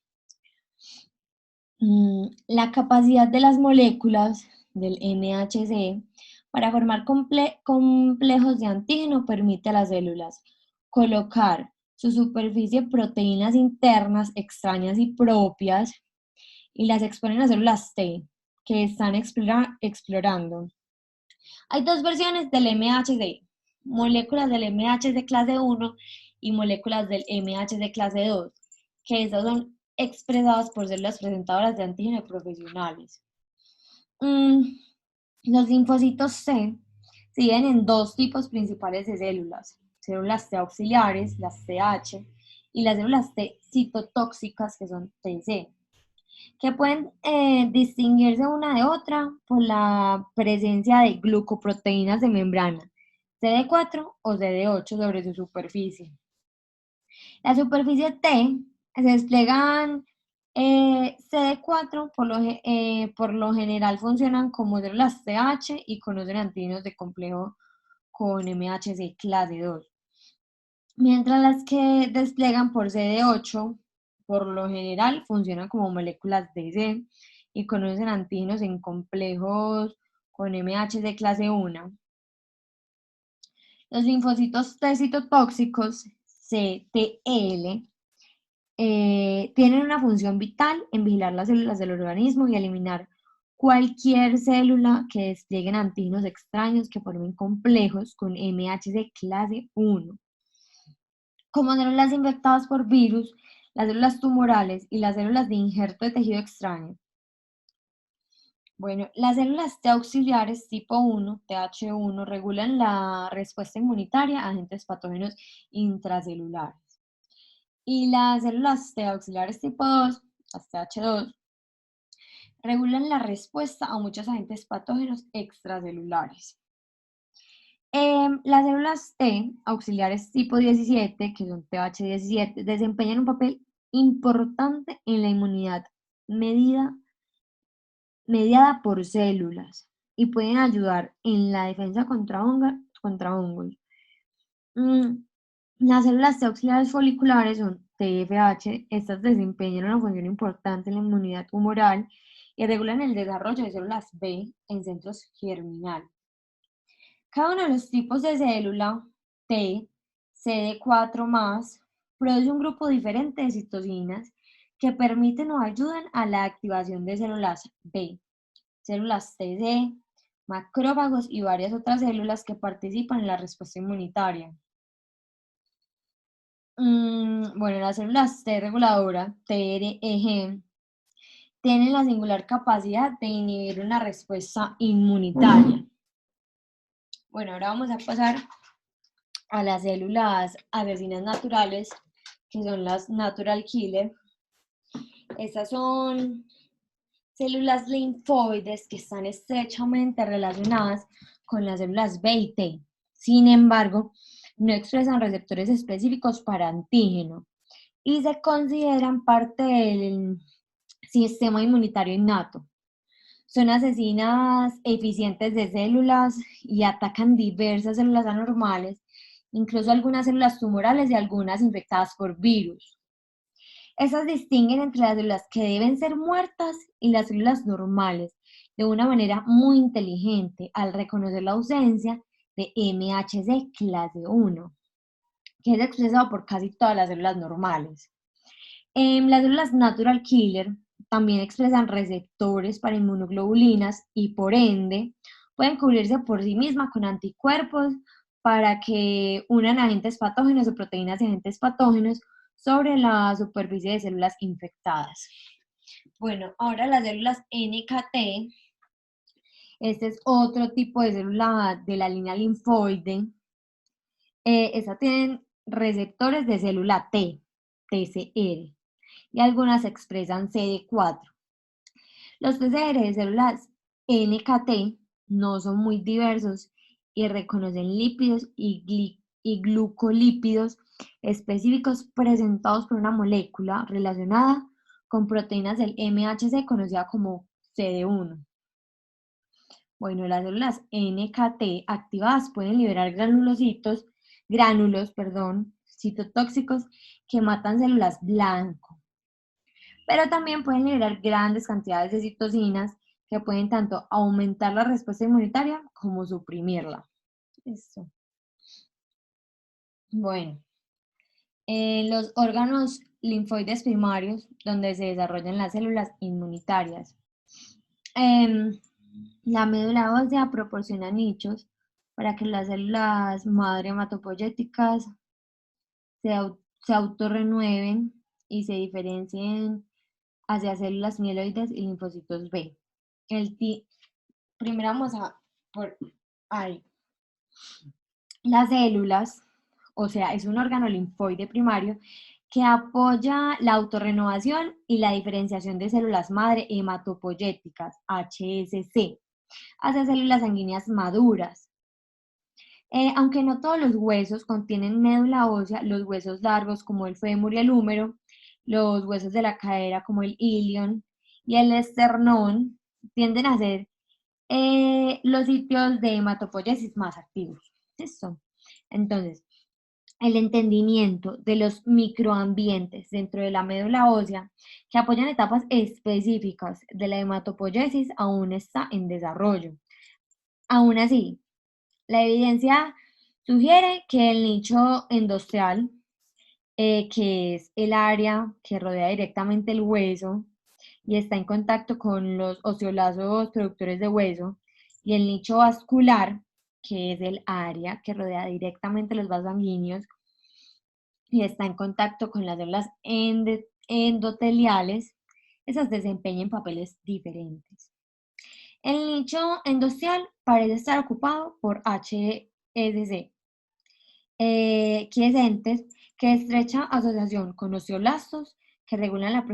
La capacidad de las moléculas del MHC para formar complejos de antígeno permite a las células colocar su superficie proteínas internas extrañas y propias y las exponen a células T que están explorando. Hay dos versiones del MHC, moléculas del MHC clase 1 y moléculas del MHC clase 2, que esas son expresadas por células presentadoras de antígeno profesionales. Los linfocitos C se dividen en dos tipos principales de células T auxiliares, las TH, y las células T citotóxicas, que son TC, que pueden distinguirse una de otra por la presencia de glucoproteínas de membrana, CD4 o CD8 sobre su superficie. La superficie T se desplegan CD4, por lo general funcionan como células TH y conocen antígenos de complejo con MHC clase 2. Mientras las que desplegan por CD8, por lo general funcionan como moléculas DC y conocen antígenos en complejos con MHC clase 1. Los linfocitos T citotóxicos, CTL, tienen una función vital en vigilar las células del organismo y eliminar cualquier célula que desplieguen antígenos extraños que formen complejos con MHC clase 1. Como células infectadas por virus, las células tumorales y las células de injerto de tejido extraño. Bueno, las células T auxiliares tipo 1, TH1, regulan la respuesta inmunitaria a agentes patógenos intracelulares. Y las células T auxiliares tipo 2, las TH2, regulan la respuesta a muchos agentes patógenos extracelulares. Las células T auxiliares tipo 17, que son TH17, desempeñan un papel importante en la inmunidad mediada por células y pueden ayudar en la defensa contra hongos. Las células T auxiliares foliculares son TFH, estas desempeñan una función importante en la inmunidad tumoral y regulan el desarrollo de células B en centros germinales. Cada uno de los tipos de célula T, CD4+, produce un grupo diferente de citocinas que permiten o ayudan a la activación de células B, células TC, macrófagos y varias otras células que participan en la respuesta inmunitaria. Bueno, las células T reguladora, TREG, tienen la singular capacidad de inhibir una respuesta inmunitaria. Bueno, ahora vamos a pasar a las células asesinas naturales, que son las natural killer. Estas son células linfoides que están estrechamente relacionadas con las células B y T. Sin embargo, no expresan receptores específicos para antígeno y se consideran parte del sistema inmunitario innato. Son asesinas eficientes de células y atacan diversas células anormales, incluso algunas células tumorales y algunas infectadas por virus. Estas distinguen entre las células que deben ser muertas y las células normales de una manera muy inteligente al reconocer la ausencia de MHC clase 1, que es expresado por casi todas las células normales. Las células natural killer también expresan receptores para inmunoglobulinas y por ende pueden cubrirse por sí mismas con anticuerpos para que unan agentes patógenos o proteínas de agentes patógenos sobre la superficie de células infectadas. Bueno, ahora las células NKT, este es otro tipo de célula de la línea linfoide. Estas tienen receptores de célula T, TCR, y algunas expresan CD4. Los TCR de células NKT no son muy diversos y reconocen lípidos y glucolípidos específicos presentados por una molécula relacionada con proteínas del MHC conocida como CD1. Bueno, las células NKT activadas pueden liberar gránulos, citotóxicos que matan células blanco, pero también pueden liberar grandes cantidades de citocinas que pueden tanto aumentar la respuesta inmunitaria como suprimirla. Eso. Bueno, los órganos linfoides primarios, donde se desarrollan las células inmunitarias. La médula ósea proporciona nichos para que las células madre hematopoyéticas se autorrenueven y se diferencien hacia células mieloides y linfocitos B. Primero vamos a por ahí. Las células, o sea, es un órgano linfoide primario que apoya la autorrenovación y la diferenciación de células madre hematopoyéticas, HSC, hacia células sanguíneas maduras. Aunque no todos los huesos contienen médula ósea, los huesos largos como el fémur y el húmero, los huesos de la cadera como el ilion y el esternón tienden a ser los sitios de hematopoiesis más activos. Eso. Entonces, el entendimiento de los microambientes dentro de la médula ósea que apoyan etapas específicas de la hematopoiesis aún está en desarrollo. Aún así, la evidencia sugiere que el nicho endostelial que es el área que rodea directamente el hueso y está en contacto con los osteolazos productores de hueso, y el nicho vascular, que es el área que rodea directamente los vasos sanguíneos y está en contacto con las células endoteliales. Esas desempeñan papeles diferentes. El nicho endotelial parece estar ocupado por HSC, quiescentes, que estrecha asociación con osteoblastos que regulan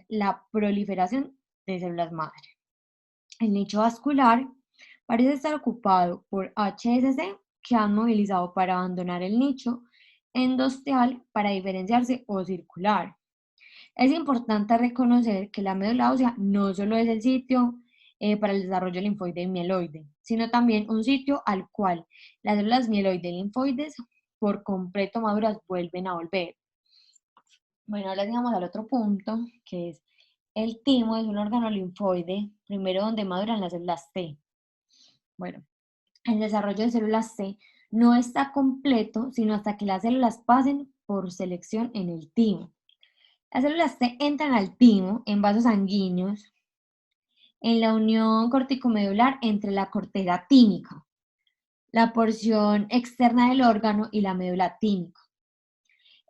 la proliferación de células madre. El nicho vascular parece estar ocupado por HSC, que han movilizado para abandonar el nicho endosteal para diferenciarse o circular. Es importante reconocer que la médula ósea no solo es el sitio para el desarrollo linfoide y mieloide, sino también un sitio al cual las células mieloide y linfoides por completo maduras vuelven a volver. Bueno, ahora llegamos al otro punto, que es el timo. Es un órgano linfoide, primero donde maduran las células T. Bueno, el desarrollo de células T no está completo, sino hasta que las células pasen por selección en el timo. Las células T entran al timo en vasos sanguíneos en la unión corticomedular entre la corteza tímica, la porción externa del órgano y la médula tímica.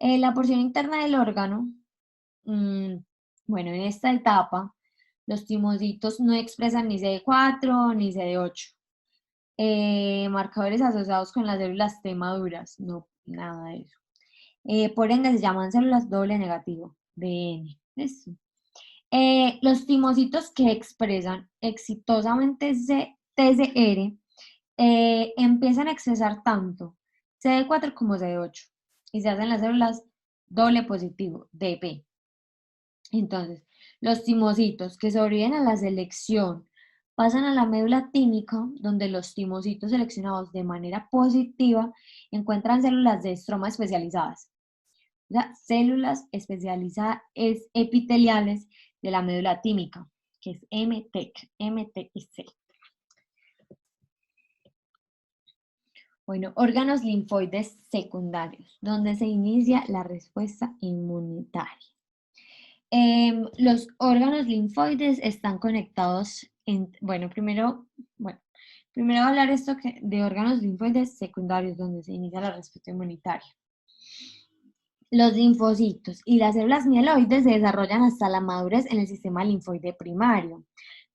La porción interna del órgano, bueno, en esta etapa, los timocitos no expresan ni CD4 ni CD8. Marcadores asociados con las células T maduras, no, nada de eso. Por ende, se llaman células doble negativo, DN. Eso. Los timocitos que expresan exitosamente TCR empiezan a expresar tanto CD4 como CD8 y se hacen las células doble positivo, DP. Entonces, los timocitos que sobreviven a la selección pasan a la médula tímica, donde los timocitos seleccionados de manera positiva encuentran células de estroma especializadas. O sea, células especializadas epiteliales de la médula tímica, que es MT y C. Bueno, órganos linfoides secundarios, donde se inicia la respuesta inmunitaria. Los órganos linfoides están conectados primero voy a hablar de órganos linfoides secundarios, donde se inicia la respuesta inmunitaria. Los linfocitos y las células mieloides se desarrollan hasta la madurez en el sistema linfoide primario.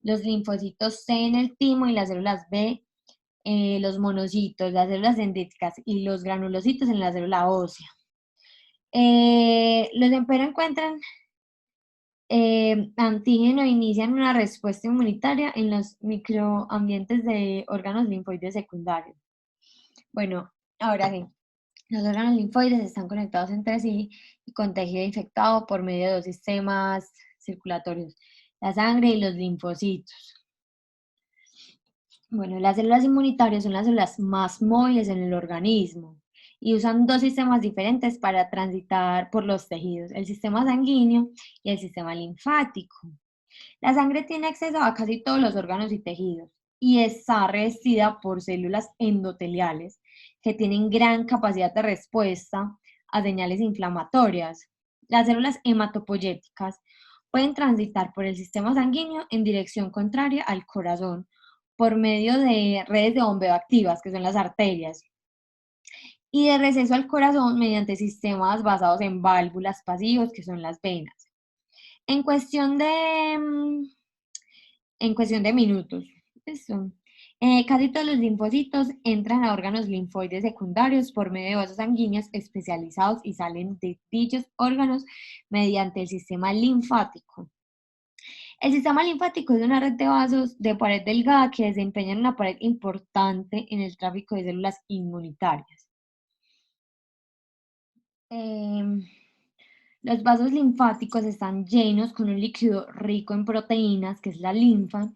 Los linfocitos C en el timo y las células B, los monocitos, las células dendríticas y los granulocitos en la célula ósea. Los empero encuentran antígeno e inician una respuesta inmunitaria en los microambientes de órganos linfoides secundarios. Bueno, ahora sí. Los órganos linfoides están conectados entre sí y con tejido infectado por medio de dos sistemas circulatorios, la sangre y los linfocitos. Bueno, las células inmunitarias son las células más móviles en el organismo y usan dos sistemas diferentes para transitar por los tejidos, el sistema sanguíneo y el sistema linfático. La sangre tiene acceso a casi todos los órganos y tejidos y está revestida por células endoteliales que tienen gran capacidad de respuesta a señales inflamatorias. Las células hematopoyéticas pueden transitar por el sistema sanguíneo en dirección contraria al corazón por medio de redes de bombeo activas, que son las arterias, y de receso al corazón mediante sistemas basados en válvulas pasivos, que son las venas. En cuestión de minutos, casi todos los linfocitos entran a órganos linfoides secundarios por medio de vasos sanguíneos especializados y salen de dichos órganos mediante el sistema linfático. El sistema linfático es una red de vasos de pared delgada que desempeñan una pared importante en el tráfico de células inmunitarias. Los vasos linfáticos están llenos con un líquido rico en proteínas, que es la linfa,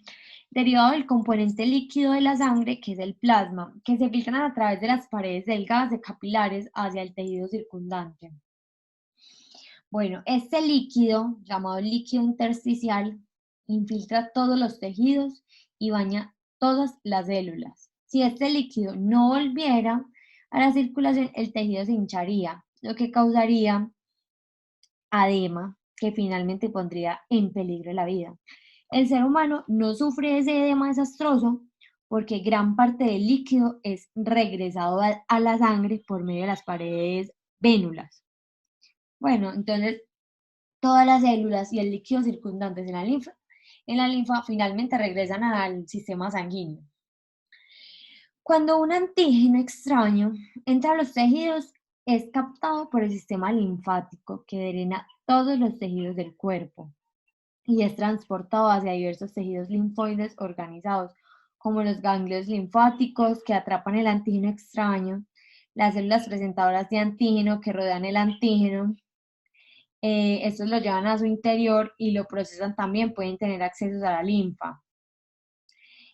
derivado del componente líquido de la sangre, que es el plasma, que se filtran a través de las paredes delgadas de capilares hacia el tejido circundante. Bueno, este líquido, llamado líquido intersticial, infiltra todos los tejidos y baña todas las células. Si este líquido no volviera a la circulación, el tejido se hincharía, lo que causaría edema que finalmente pondría en peligro la vida. El ser humano no sufre ese edema desastroso porque gran parte del líquido es regresado a la sangre por medio de las paredes vénulas. Bueno, entonces todas las células y el líquido circundantes en la linfa finalmente regresan al sistema sanguíneo. Cuando un antígeno extraño entra a los tejidos, es captado por el sistema linfático que drena todos los tejidos del cuerpo y es transportado hacia diversos tejidos linfoides organizados, como los ganglios linfáticos que atrapan el antígeno extraño, las células presentadoras de antígeno que rodean el antígeno. Estos lo llevan a su interior y lo procesan también, pueden tener acceso a la linfa.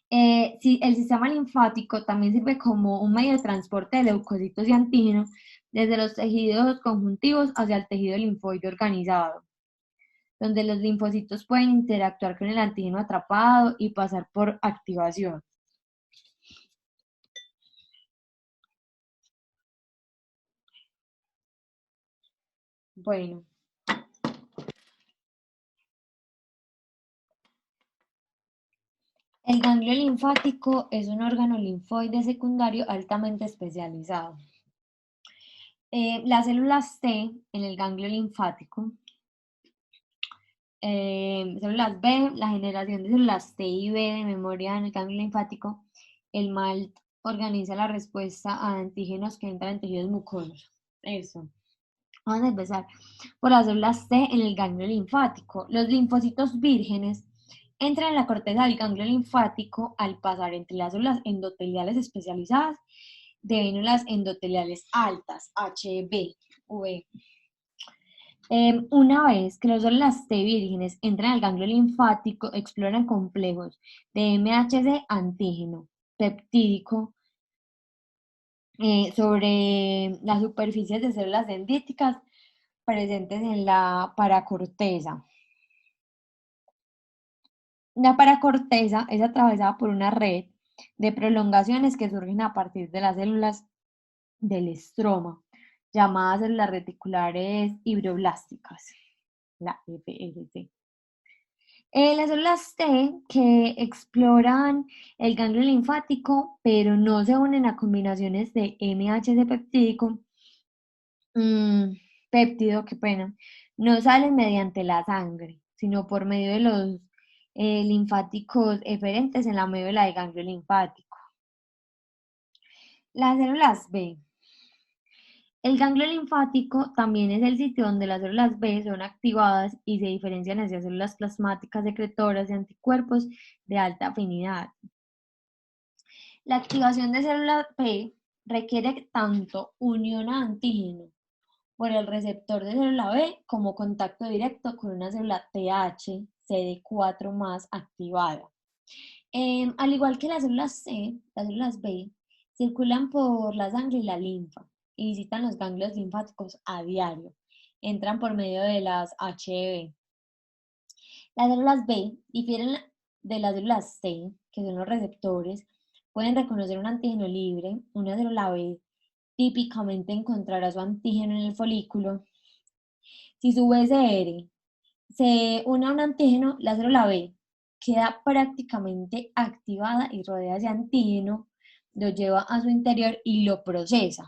Sí, el sistema linfático también sirve como un medio de transporte de leucocitos y antígenos desde los tejidos conjuntivos hacia el tejido linfoide organizado, donde los linfocitos pueden interactuar con el antígeno atrapado y pasar por activación. Bueno, el ganglio linfático es un órgano linfoide secundario altamente especializado. Las células T en el ganglio linfático, células B, la generación de células T y B de memoria en el ganglio linfático, el MALT organiza la respuesta a antígenos que entran en tejidos mucosos. Eso. Vamos a empezar por las células T en el ganglio linfático. Los linfocitos vírgenes entran en la corteza del ganglio linfático al pasar entre las células endoteliales especializadas de vénulas endoteliales altas, HB, V. Una vez que las células T vírgenes entran al ganglio linfático, exploran complejos de MHC antígeno peptídico sobre las superficies de células dendríticas presentes en la paracorteza. La paracorteza es atravesada por una red de prolongaciones que surgen a partir de las células del estroma, llamadas células reticulares hidroblásticas, la FRC. Las células T que exploran el ganglio linfático, pero no se unen a combinaciones de MHC peptídico, péptido, qué pena, no salen mediante la sangre, sino por medio de los linfáticos eferentes en la médula del ganglio linfático. Las células B. El ganglio linfático también es el sitio donde las células B son activadas y se diferencian hacia células plasmáticas secretoras de anticuerpos de alta afinidad. La activación de células B requiere tanto unión a antígeno por el receptor de célula B como contacto directo con una célula TH CD4+ activada. Al igual que las células C, las células B circulan por la sangre y la linfa y visitan los ganglios linfáticos a diario. Entran por medio de las HB. Las células B difieren de las células C, que son los receptores. Pueden reconocer un antígeno libre. Una célula B típicamente encontrará su antígeno en el folículo. Si su BCR se une a un antígeno, la célula B queda prácticamente activada y rodea ese antígeno, lo lleva a su interior y lo procesa.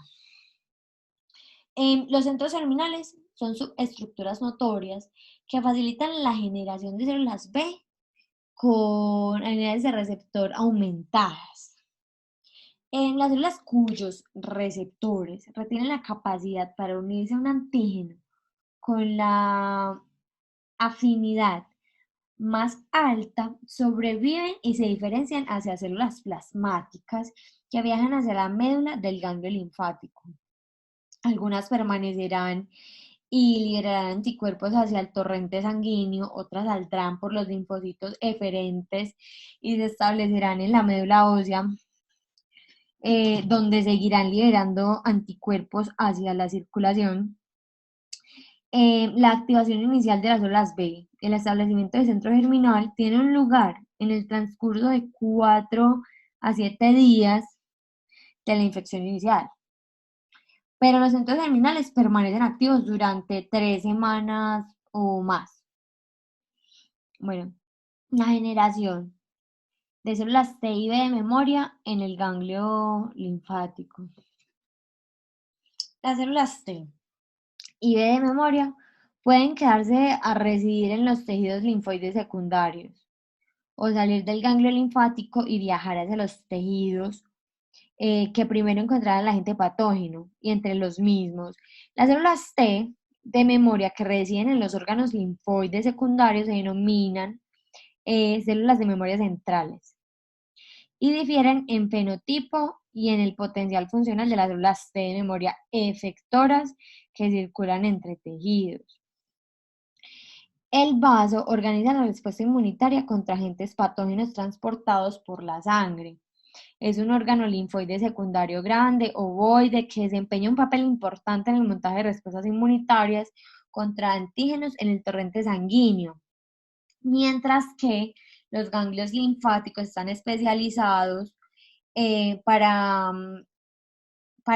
Los centros terminales son subestructuras notorias que facilitan la generación de células B con unidades de receptor aumentadas. En las células cuyos receptores retienen la capacidad para unirse a un antígeno con la afinidad más alta, sobreviven y se diferencian hacia células plasmáticas que viajan hacia la médula del ganglio linfático. Algunas permanecerán y liberarán anticuerpos hacia el torrente sanguíneo, otras saldrán por los linfocitos eferentes y se establecerán en la médula ósea, donde seguirán liberando anticuerpos hacia la circulación. La activación inicial de las células B, el establecimiento del centro germinal, tiene un lugar en el transcurso de 4 a 7 días de la infección inicial. pero los centros germinales permanecen activos durante 3 semanas o más. Bueno, la generación de células T y B de memoria en el ganglio linfático. Las células T y B de memoria pueden quedarse a residir en los tejidos linfoides secundarios o salir del ganglio linfático y viajar hacia los tejidos que primero encontraran el agente patógeno y entre los mismos. Las células T de memoria que residen en los órganos linfoides secundarios se denominan células de memoria centrales y difieren en fenotipo y en el potencial funcional de las células T de memoria efectoras que circulan entre tejidos. El vaso organiza la respuesta inmunitaria contra agentes patógenos transportados por la sangre. Es un órgano linfoide secundario grande, ovoide, que desempeña un papel importante en el montaje de respuestas inmunitarias contra antígenos en el torrente sanguíneo, mientras que los ganglios linfáticos están especializados para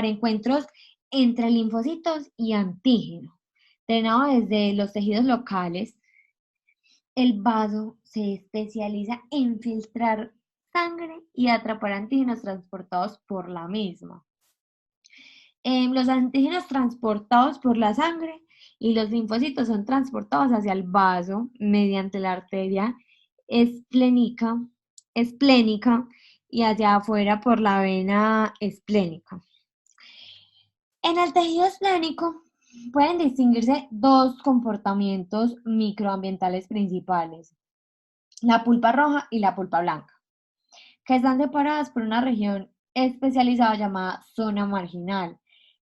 encuentros entre linfocitos y antígenos. Drenado desde los tejidos locales, el vaso se especializa en filtrar sangre y atrapar antígenos transportados por la misma. Los antígenos transportados por la sangre y los linfocitos son transportados hacia el vaso mediante la arteria esplénica y hacia afuera por la vena esplénica. En el tejido esplénico pueden distinguirse dos comportamientos microambientales principales: la pulpa roja y la pulpa blanca, que están separadas por una región especializada llamada zona marginal.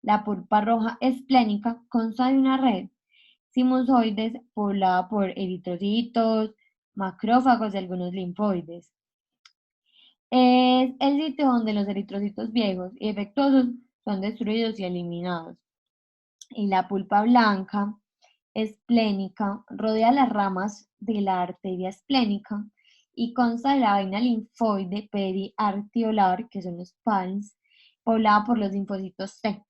La pulpa roja esplénica consta de una red sinusoides poblada por eritrocitos, macrófagos y algunos linfoides. Es el sitio donde los eritrocitos viejos y defectuosos son destruidos y eliminados. Y la pulpa blanca esplénica rodea las ramas de la arteria esplénica y consta de la vaina linfoide periarteriolar, que son los PALS, poblada por los linfocitos T,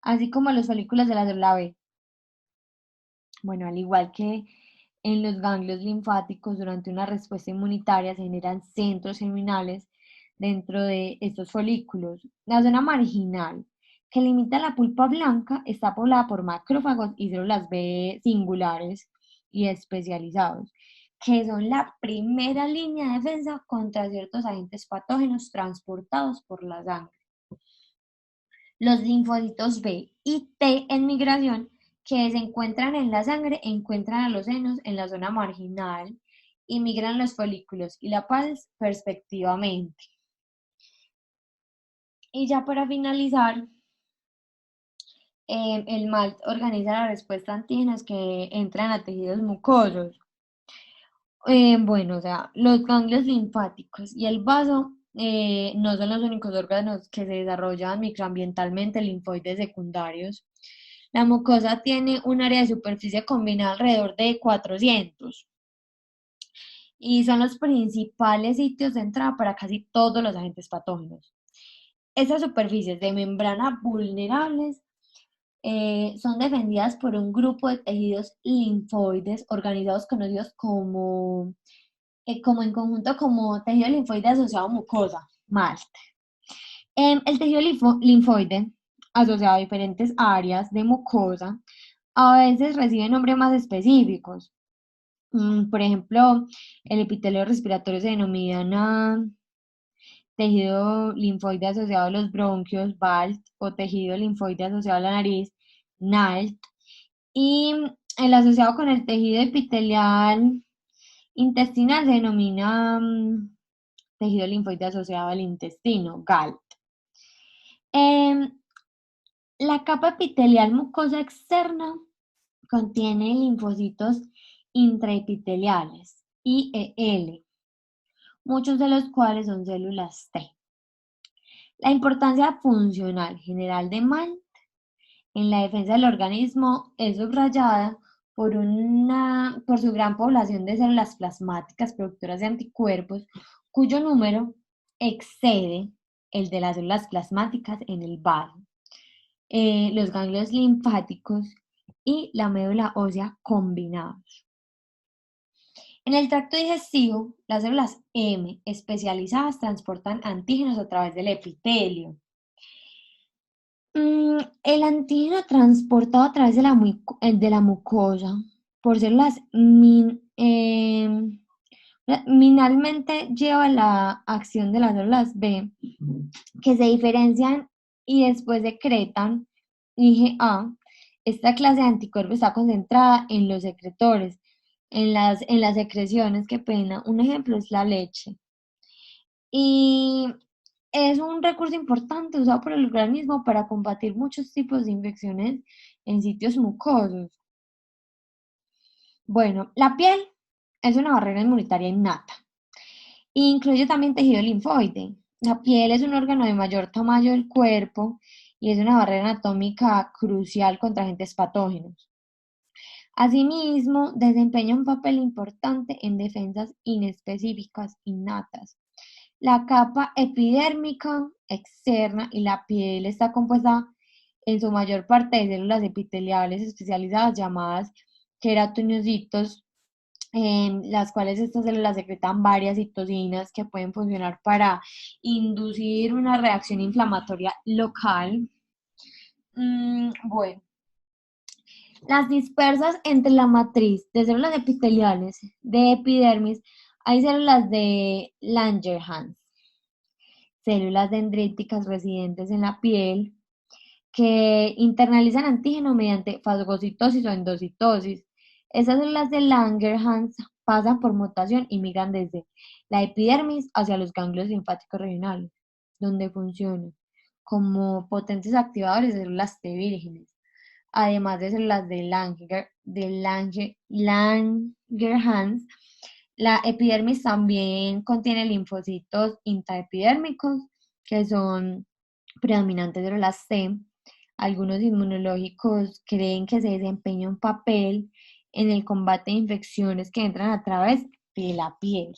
así como los folículos de la célula B. Bueno, al igual que en los ganglios linfáticos, durante una respuesta inmunitaria se generan centros germinales dentro de estos folículos. La zona marginal, que limita la pulpa blanca, está poblada por macrófagos y células B singulares y especializados, que son la primera línea de defensa contra ciertos agentes patógenos transportados por la sangre. Los linfocitos B y T en migración, que se encuentran en la sangre, encuentran a los senos en la zona marginal y migran los folículos y la PALS respectivamente. Y ya para finalizar, el MALT organiza la respuesta a antígenos que entran a tejidos mucosos. Bueno, o sea, los ganglios linfáticos y el vaso no son los únicos órganos que se desarrollan microambientalmente linfoides secundarios. La mucosa tiene un área de superficie combinada alrededor de 400 y son los principales sitios de entrada para casi todos los agentes patógenos. Estas superficies de membrana vulnerables son defendidas por un grupo de tejidos linfoides organizados conocidos como en conjunto como tejido linfoide asociado a mucosa, MALT. El tejido linfoide asociado a diferentes áreas de mucosa a veces recibe nombres más específicos. Por ejemplo, el epitelio respiratorio se denomina tejido linfoide asociado a los bronquios, BALT, o tejido linfoide asociado a la nariz, NALT, y el asociado con el tejido epitelial intestinal se denomina tejido linfoide asociado al intestino, GALT. La capa epitelial mucosa externa contiene linfocitos intraepiteliales, IEL, muchos de los cuales son células T. La importancia funcional general de MALT en la defensa del organismo es subrayada por su gran población de células plasmáticas productoras de anticuerpos, cuyo número excede el de las células plasmáticas en el vaso. los ganglios linfáticos y la médula ósea combinados. En el tracto digestivo, las células M especializadas transportan antígenos a través del epitelio. El antígeno transportado a través de la mucosa por células minalmente lleva la acción de las células B, que se diferencian y después secretan IgA. Esta clase de anticuerpos está concentrada en los secretores, en las secreciones, qué pena. Un ejemplo es la leche. Y es un recurso importante usado por el organismo para combatir muchos tipos de infecciones en sitios mucosos. Bueno, la piel es una barrera inmunitaria innata. Incluye también tejido linfoide. La piel es un órgano de mayor tamaño del cuerpo y es una barrera anatómica crucial contra agentes patógenos. Asimismo, desempeña un papel importante en defensas inespecíficas innatas. La capa epidérmica externa y la piel está compuesta en su mayor parte de células epiteliales especializadas llamadas queratinocitos, en las cuales estas células secretan varias citocinas que pueden funcionar para inducir una reacción inflamatoria local. Bueno, las dispersas entre la matriz de células epiteliales de epidermis hay células de Langerhans, células dendríticas residentes en la piel que internalizan antígeno mediante fagocitosis o endocitosis. Esas células de Langerhans pasan por mutación y migran desde la epidermis hacia los ganglios linfáticos regionales, donde funcionan como potentes activadores de células T vírgenes, además de células de Langerhans. La epidermis también contiene linfocitos intraepidérmicos, que son predominantes de las T. Algunos inmunológicos creen que se desempeña un papel en el combate de infecciones que entran a través de la piel.